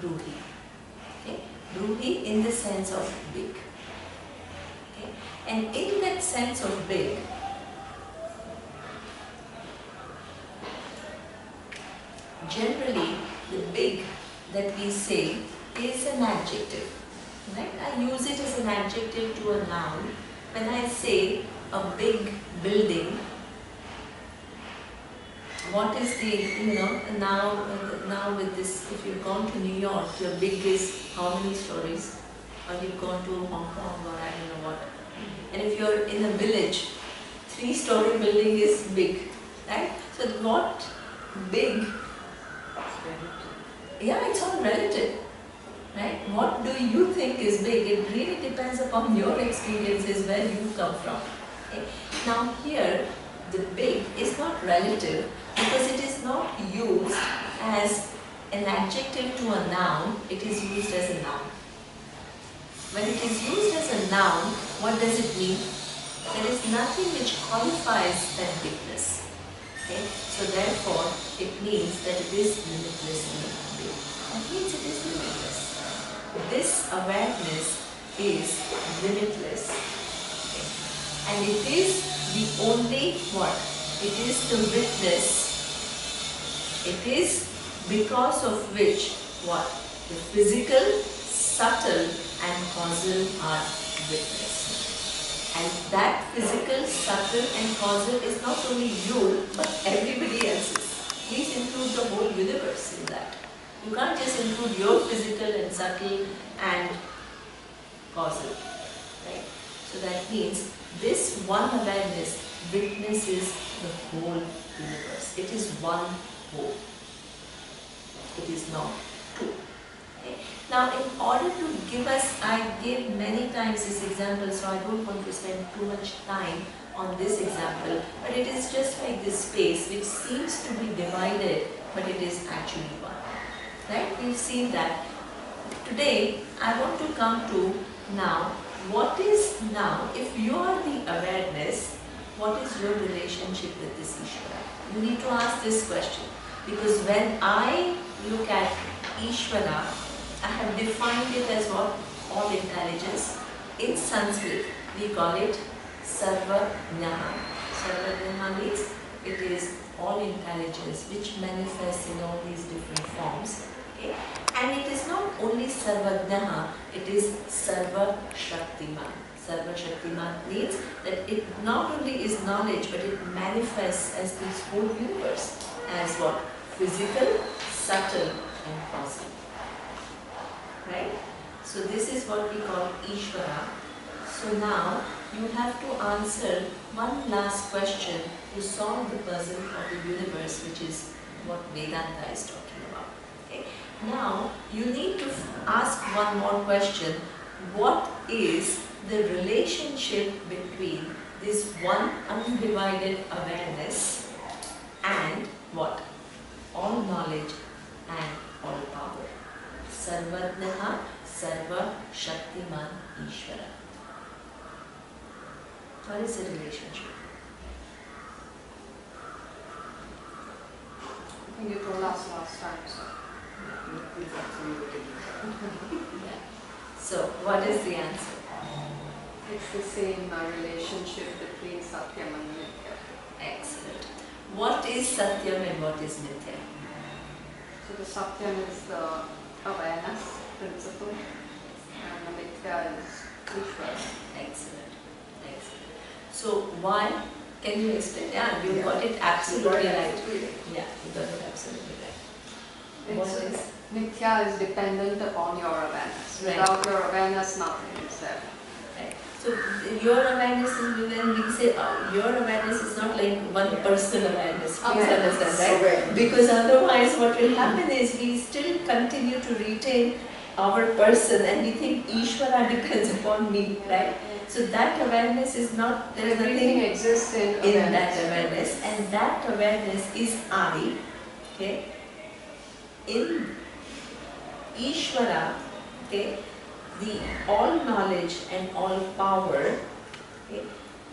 Bruhi. Okay? Bruhi in the sense of big. Okay? And in that sense of big, generally the big that we say is an adjective. Right? I use it as an adjective to a noun. When I say a big building, what is the, now with this, if you've gone to New York, your big is how many stories? Or you've gone to Hong Kong or I don't know what. And if you're in a village, 3-story building is big, right? So what big? Yeah, it's all relative, right? What do you think is big? It really depends upon your experiences, where you come from. Okay? Now here, the big is not relative because it is not used as an adjective to a noun, it is used as a noun. When it is used as a noun, what does it mean? There is nothing which qualifies that bigness. Okay? So therefore, it means that it is limitlessly big. That means it is limitless. This awareness is limitless. Okay? And it is the only what? It is the witness. It is because of which what? The physical, subtle and causal are witnessed. And that physical, subtle and causal is not only you, but everybody else's. Please include the whole universe in that. You can't just include your physical and subtle and causal. Right? So that means this one awareness witnesses the whole universe. It is one whole. It is not two. Okay? Now, in order to give us, I gave many times this example, so I don't want to spend too much time on this example, but it is just like this space which seems to be divided, but it is actually one. Right? We've seen that. Today, I want to come to now, what is now, if you are the awareness, what is your relationship with this Ishvara? You need to ask this question, because when I look at Ishvara, I have defined it as what? All intelligence. In Sanskrit, we call it Sarvajnaha. Sarvajnaha means it is all intelligence which manifests in all these different forms. Okay? And it is not only Sarvajnaha, it is Sarva Shaktiman. Sarva Shaktiman means that it not only is knowledge, but it manifests as this whole universe as what? Physical, subtle and causal. Right? So this is what we call Ishvara. So now you have to answer one last question to solve the puzzle of the universe, which is what Vedanta is talking about. Okay? Now you need to ask one more question. What is the relationship between this one undivided awareness and what? All knowledge and all power. Sarvajnaha, Sarva Shaktiman Ishvara. What is the relationship? I think you told us last time, so. Yeah. So, what is the answer? It's the same relationship between Satyam and Mithya. Excellent. What is Satyam and what is Mithya? So the Satyam is the awareness principle and the Mithya is Ishvara. Excellent. Excellent. So, why? Can you explain? Yeah, you got it absolutely right. Yeah, you got it absolutely right. What is? Mithya is dependent upon your awareness. Right. Without your awareness, nothing is there. Right. So your awareness is, when we say your awareness is not like one personal awareness. Please understand, right? Because otherwise what will happen is we still continue to retain our person and we think Ishvara depends upon me, right? So that awareness is not, there is Everything nothing exists in that awareness, and that awareness is I. Okay? In Ishvara, okay, the all knowledge and all power, okay,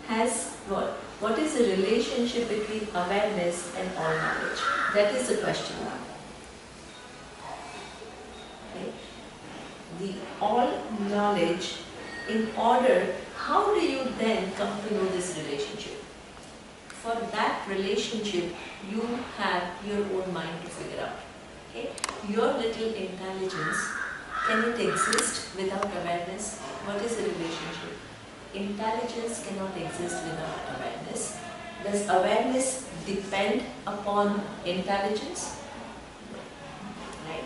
has what? What is the relationship between awareness and all knowledge? That is the question now. Okay. The all knowledge, in order, how do you then come to know this relationship? For that relationship, you have your own mind to figure out. Okay? Your little intelligence, can it exist without awareness? What is the relationship? Intelligence cannot exist without awareness. Does awareness depend upon intelligence? Right?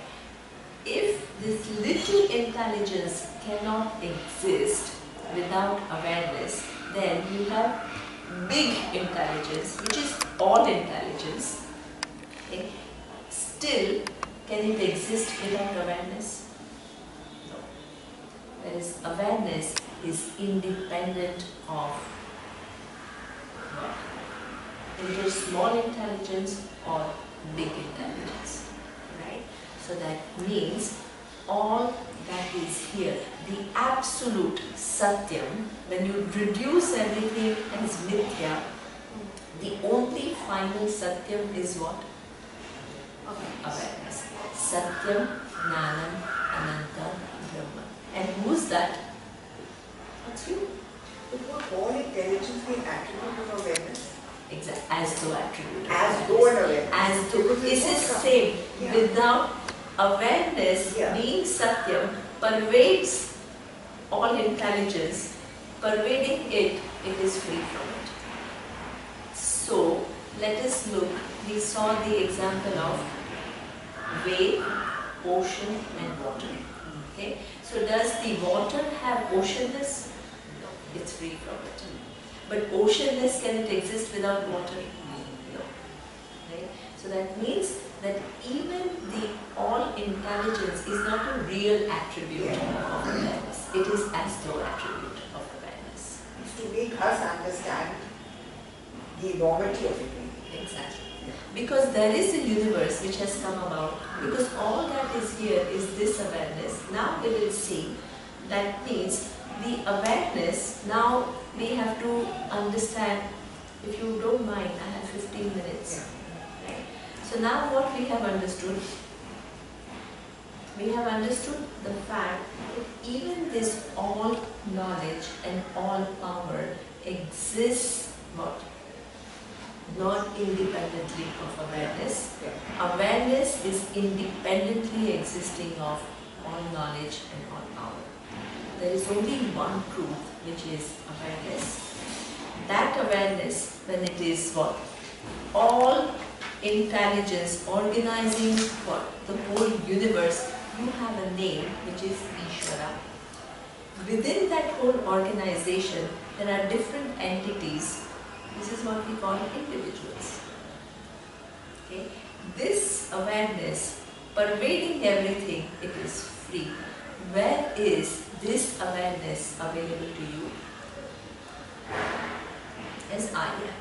If this little intelligence cannot exist without awareness, then you have big intelligence, which is all intelligence. Okay? Still, can it exist without awareness? No. Whereas awareness is independent of what? Either small intelligence or big intelligence. Right? So that means all that is here, the absolute Satyam, when you reduce everything as Mithya, the only final Satyam is what? Awareness. Satyam, Jnanam, Ananta, Brahma. And who's that? That's you. But what all intelligence being attribute of awareness? Exactly. As though attribute. of As awareness. though an awareness. As though. Because This it's is not same. Yeah. Without awareness, Yeah. being Satyam, pervades all intelligence. Pervading it, it is free from it. So, let us look. We saw the example of wave, ocean and water. Okay? So, does the water have oceanness? No, it's free from it. But oceanness, can it exist without water? No. Right? So that means that even the all intelligence is not a real attribute of awareness. It is as though attribute of awareness. It's to make us understand the enormity of it. Exactly. Because there is a universe which has come about, because all that is here is this awareness. Now we will see, that means the awareness, now we have to understand, if you don't mind, I have 15 minutes. Right? So now what we have understood? We have understood the fact that even this all knowledge and all power exists what? Not independently of awareness. Awareness is independently existing of all knowledge and all power. There is only one truth, which is awareness. That awareness, when it is what? All intelligence organizing what? The whole universe, you have a name which is Ishvara. Within that whole organization, there are different entities. This is what we call individuals. Okay? This awareness, pervading everything, it is free. Where is this awareness available to you? As I am.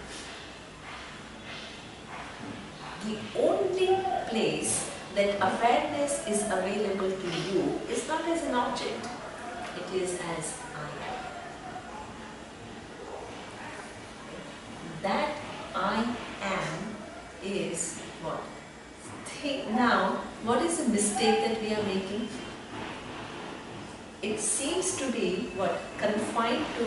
The only place that awareness is available to you is not as an object, it is as I am. That I am is what? Think now, what is the mistake that we are making? It seems to be what? Confined to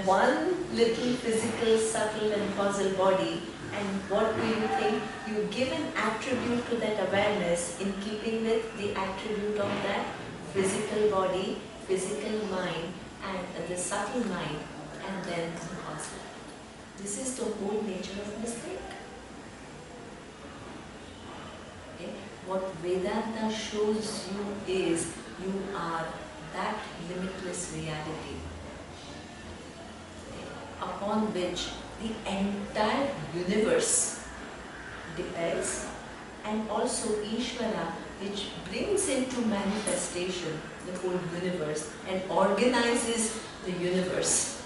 one little physical, subtle and causal body, and what do you think? You give an attribute to that awareness in keeping with the attribute of that physical body, physical mind and the subtle mind, and then the causal. This is the whole nature of mistake. Okay? What Vedanta shows you is you are that limitless reality upon which the entire universe depends, and also Ishvara, which brings into manifestation the whole universe and organizes the universe.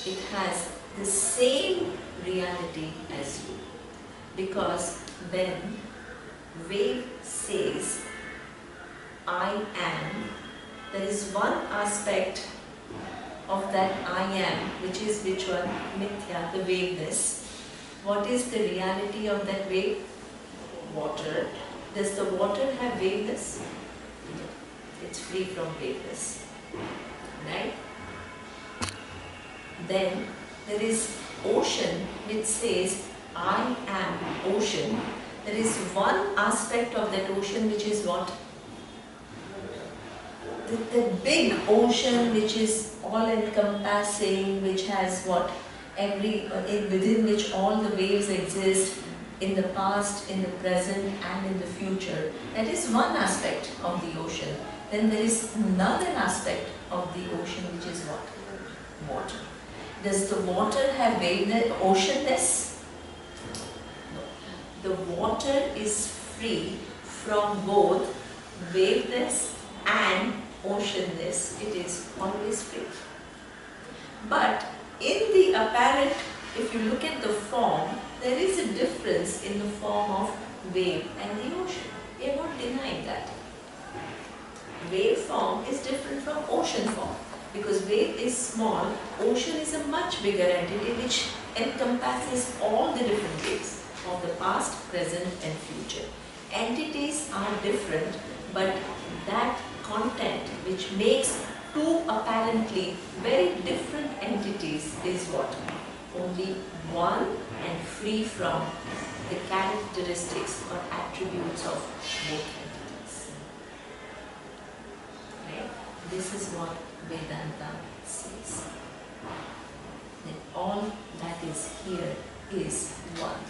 It has the same reality as you, because when wave says I am, there is one aspect of that I am, which is which one? Mithya, the waveness. What is the reality of that wave? Water. Does the water have waveness? It's free from waveness. Right? Then there is ocean, which says I am ocean. There is one aspect of that ocean which is what? The big ocean which is all encompassing, which has what? within which all the waves exist in the past, in the present, and in the future. That is one aspect of the ocean. Then there is another aspect of the ocean, which is what? Water. Does the water have oceanness? No. The water is free from both waveness and oceanness. It is always free. But in the apparent, if you look at the form, there is a difference in the form of wave and the ocean. We are not denying that. Wave form is different from ocean form, because wave is small, ocean is a much bigger entity which encompasses all the different waves of the past, present and future. Entities are different, but that content which makes two apparently very different entities is what? Only one and free from the characteristics or attributes of both entities. Right? This is what Vedanta says. That all that is here is one.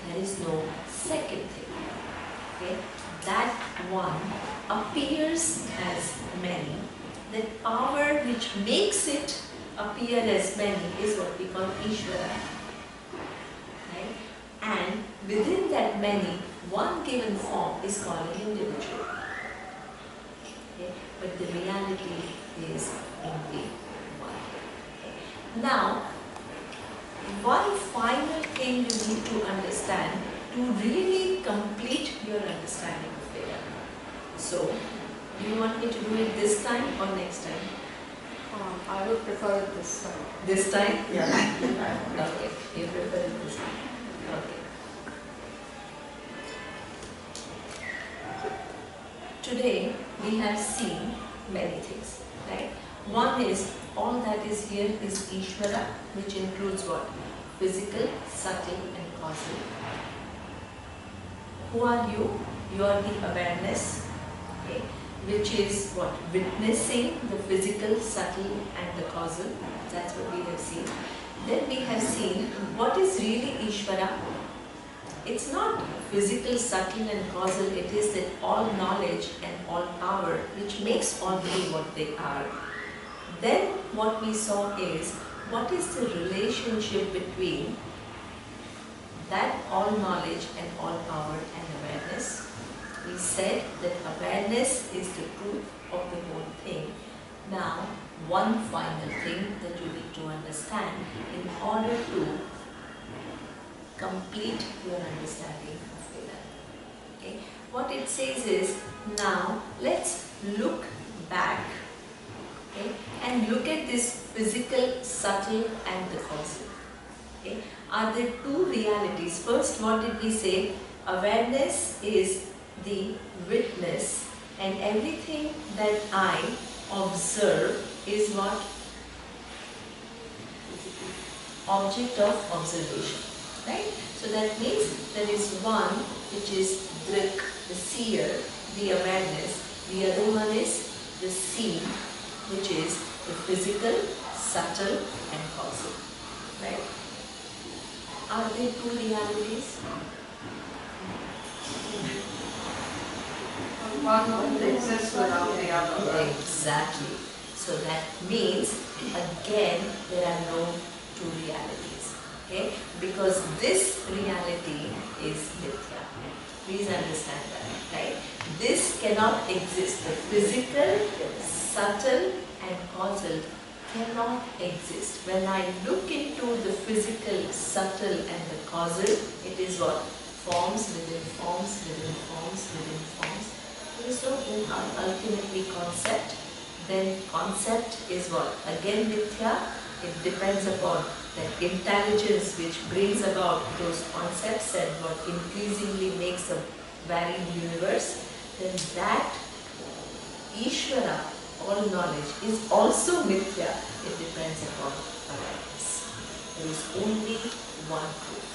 There is no second thing. Okay? That one appears as many. That power which makes it appear as many is what we call Ishvara. Right? And within that many, one given form is called an individual. Okay? But the reality is only one. Okay? Now, one final thing you need to understand to really complete your understanding of Vedanta. So, do you want me to do it this time or next time? I would prefer it this time. This time? Yeah. Okay, you prefer it this time. Okay. Today, we have seen many things, right? One is, all that is here is Ishvara, which includes what? Physical, subtle and causal. Who are you? You are the awareness, okay, which is what? Witnessing the physical, subtle and the causal. That's what we have seen. Then we have seen what is really Ishvara. It's not physical, subtle and causal. It is that all knowledge and all power which makes all be what they are. Then what we saw is, what is the relationship between that all knowledge and all power and awareness? We said that awareness is the truth of the whole thing. Now, one final thing that you need to understand in order to complete your understanding of Vedanta. Okay? What it says is, now let's look back, okay, and look at this physical, subtle and the causal. Okay? Are there two realities? First, what did we say? Awareness is the witness, and everything that I observe is what? Object of observation. Right? So that means there is one which is drik, the seer, the awareness. The other one is the seen, which is the physical, subtle and causal. Right? Are there two realities? One won't exist without the other. Exactly. So that means, again, there are no two realities. Okay? Because this reality is mithya. Please understand that, right? This cannot exist. The physical, subtle and causal cannot exist. When I look into the physical, subtle and the causal, it is what? Forms within forms, within forms, within forms. So ultimately concept, then concept is what? Again mithya. It depends upon that intelligence which brings about those concepts and what increasingly makes a varied universe. Then that Ishvara, all knowledge, is also mithya. It depends upon awareness. There is only one truth.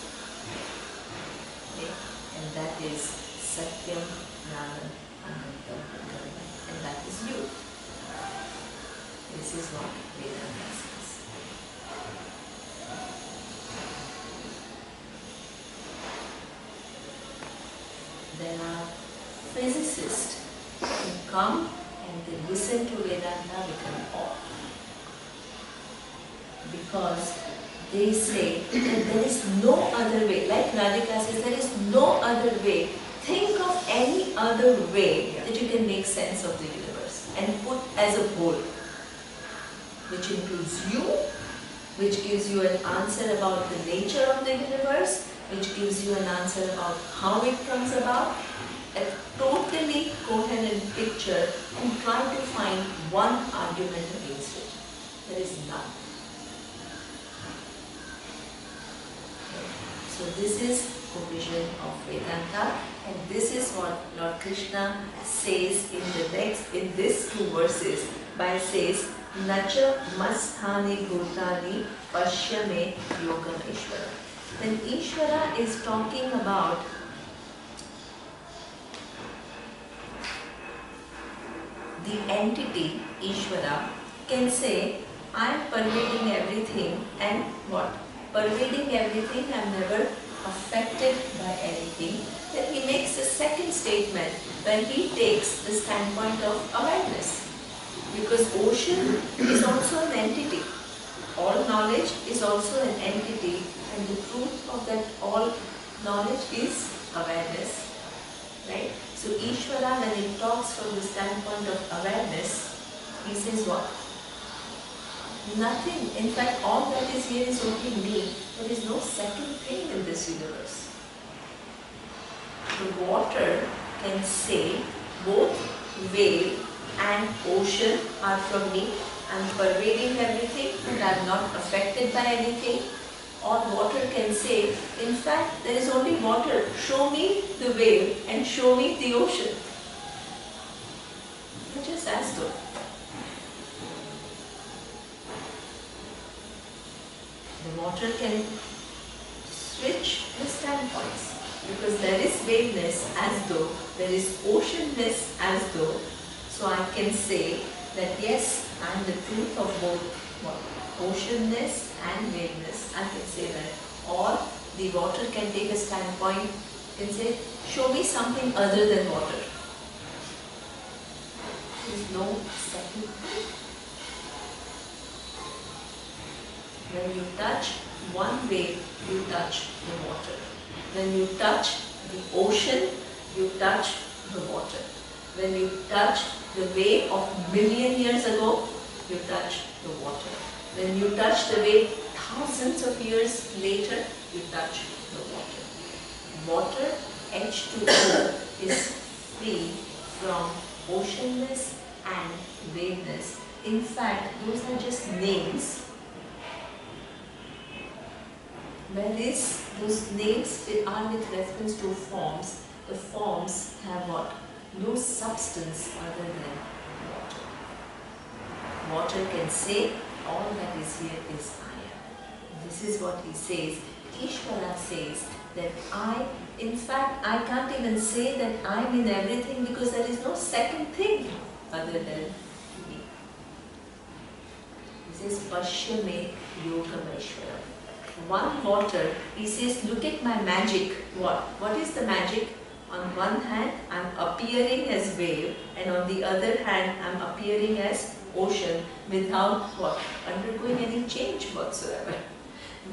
Okay? And that is Satyam, Jnanam, Anandam, Karma. And that is you. This is what Vedanta says. physicists who come and they listen to Vedanta with an awe. Because they say that there is no other way, like Radhika says, there is no other way. Think of any other way that you can make sense of the universe and put as a whole, which includes you, which gives you an answer about the nature of the universe, which gives you an answer about how it comes about, a totally coherent picture, and try to find one argument against it. There is none. So this is the vision of Vedanta, and this is what Lord Krishna says in these two verses by says, Nacha masthani bhutani pashyame yogam Ishvara. When Ishvara is talking about the entity Ishvara, can say, I am pervading everything, and what? Pervading everything, I am never affected by anything. Then he makes a second statement when he takes the standpoint of awareness. Because ocean is also an entity. All knowledge is also an entity, and the truth of that all knowledge is awareness. Right? So Ishvara, when he talks from the standpoint of awareness, he says what? Nothing. In fact, all that is here is only me. There is no second thing in this universe. The water can say both wave and ocean are from me. I am pervading everything and I am not affected by anything. Or water can say, in fact, there is only water. Show me the wave and show me the ocean. Just as though. The water can switch the standpoints, because there is waveness as though, there is oceanness as though. So I can say that yes, I am the truth of both what? Oceanness and waveness. I can say that. Or the water can take a standpoint, can say, show me something other than water. There is no second thing. When you touch one wave, you touch the water. When you touch the ocean, you touch the water. When you touch the wave of million years ago, you touch the water. When you touch the wave thousands of years later, you touch the water. Water, H2O, is free from oceanness and waveness. In fact, those are just names. Whereas those names are with reference to forms, the forms have what? No substance other than water. Water can say, all that is here is I am. This is what he says. Ishvara says that I, in fact, I can't even say that I am in everything because there is no second thing other than me. He says, Pashyame Yogam Ishvara. One water, he says, look at my magic. What? What is the magic? On one hand, I am appearing as wave, and on the other hand, I am appearing as ocean without what? Undergoing any change whatsoever.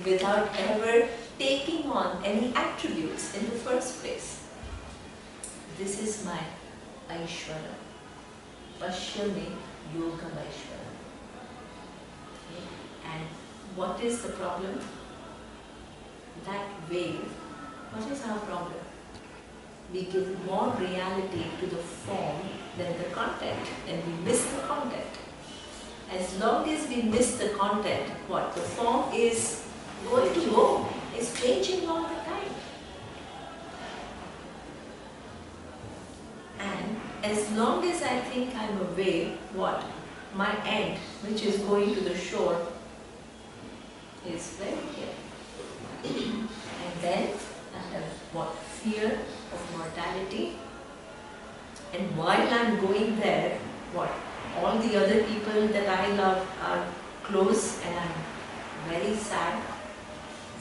Without ever taking on any attributes in the first place. This is my Aishvara. Pashyame Yogam Aishvara. Okay. And what is the problem? That wave, what is our problem? We give more reality to the form than the content, and we miss the content. As long as we miss the content, what? The form is going to go, is changing all the time. And as long as I think I'm a wave, what? My end, which is going to the shore, is very clear. And then I have what? Fear of mortality. And while I'm going there, what? All the other people that I love are close and I'm very sad.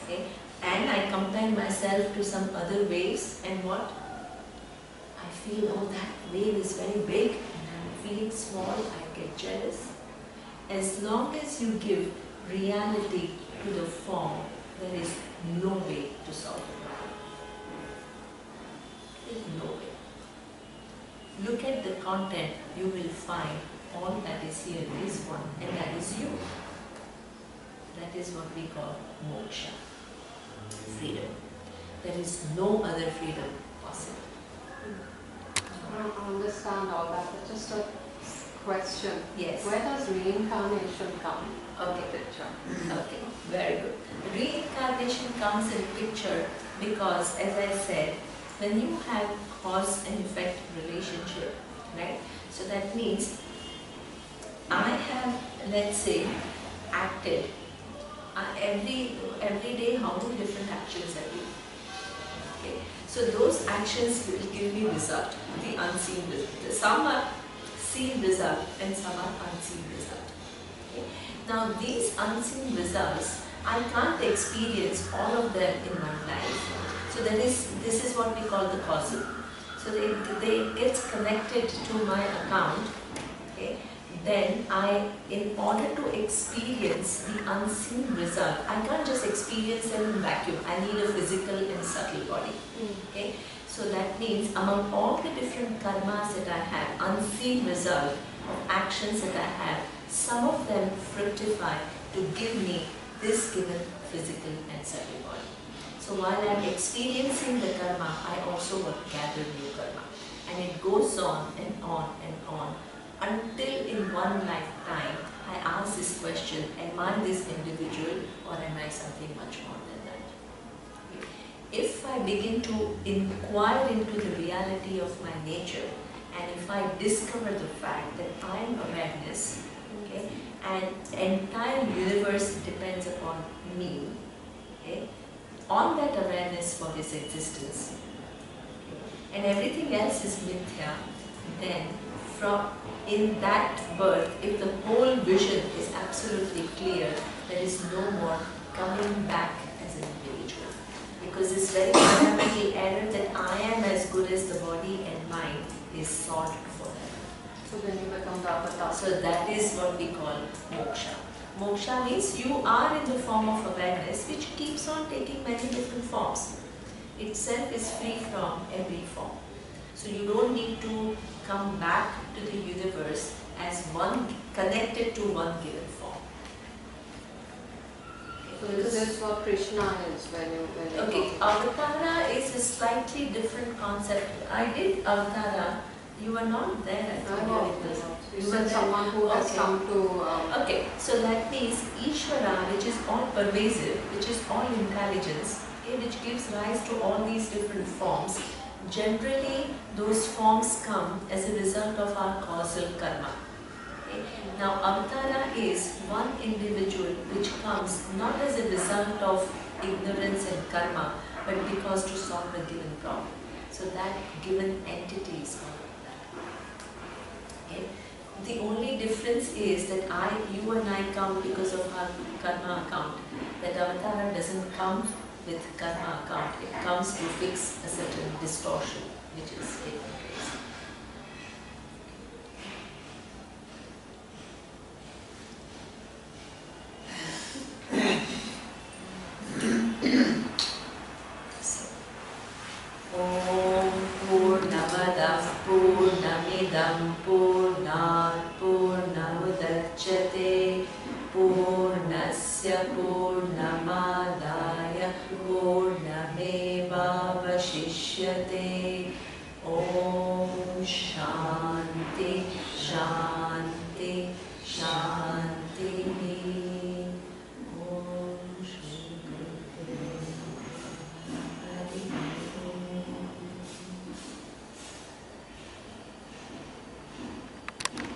Okay? And I compare myself to some other waves, and what? I feel, oh, that wave is very big and I'm feeling small, I get jealous. As long as you give reality to the form, there is no way to solve the problem. There is no way. Look at the content, you will find all that is here is one, and that is you. That is what we call moksha, freedom. There is no other freedom possible. I don't understand all that, but just a question. Yes. Where does reincarnation come in the picture? Okay, very good. Reincarnation comes in picture because, as I said, when you have cause and effect relationship, right? So that means I have, let's say, acted every day. How many different actions I do? Okay, so those actions will give me result, the unseen result. Some are seen result and some are unseen result. Okay? Now these unseen results, I can't experience all of them in one life. So this is what we call the causal. So they gets connected to my account. Okay? Then in order to experience the unseen result, I can't just experience them in vacuum. I need a physical and subtle body. Okay? So that means among all the different karmas that I have, unseen result of actions that I have, some of them fructify to give me this given physical and subtle body. So while I am experiencing the karma, I also gather new karma. And it goes on and on and on until in one lifetime I ask this question, am I this individual or am I something much more than that? If I begin to inquire into the reality of my nature, and if I discover the fact that I am awareness, okay, and entire universe depends upon me, okay, on that awareness for its existence, okay, and everything else is mithya, then in that birth, if the whole vision is absolutely clear, there is no more coming back as an individual. Because this very fundamental error that I am as good as the body and mind is solved forever. So then you become the avatar. So that is what we call moksha. Moksha means you are in the form of awareness which keeps on taking many different forms. Itself is free from every form. So you don't need to come back to the universe as one connected to one given form. So this is what Krishna is when you okay, Avatara is a slightly different concept. I did Avatara. You were not there. I know. You said someone who has come to... Okay, so that means Ishvara, which is all pervasive, which is all intelligence, okay, which gives rise to all these different forms. Generally, those forms come as a result of our causal karma. Okay? Now, Avatara is one individual which comes not as a result of ignorance and karma, but because to solve a given problem. So that given entity is called Avatara. Okay? The only difference is that you and I come because of our karma account. That Avatara doesn't come with karma account. It comes to fix a certain distortion which is taking place. Om Purnamadav Purnamidam Purnat Purnamudachyate Purnasya Purnamadaya Purnameva Vashishyate. Om Shanti Shanti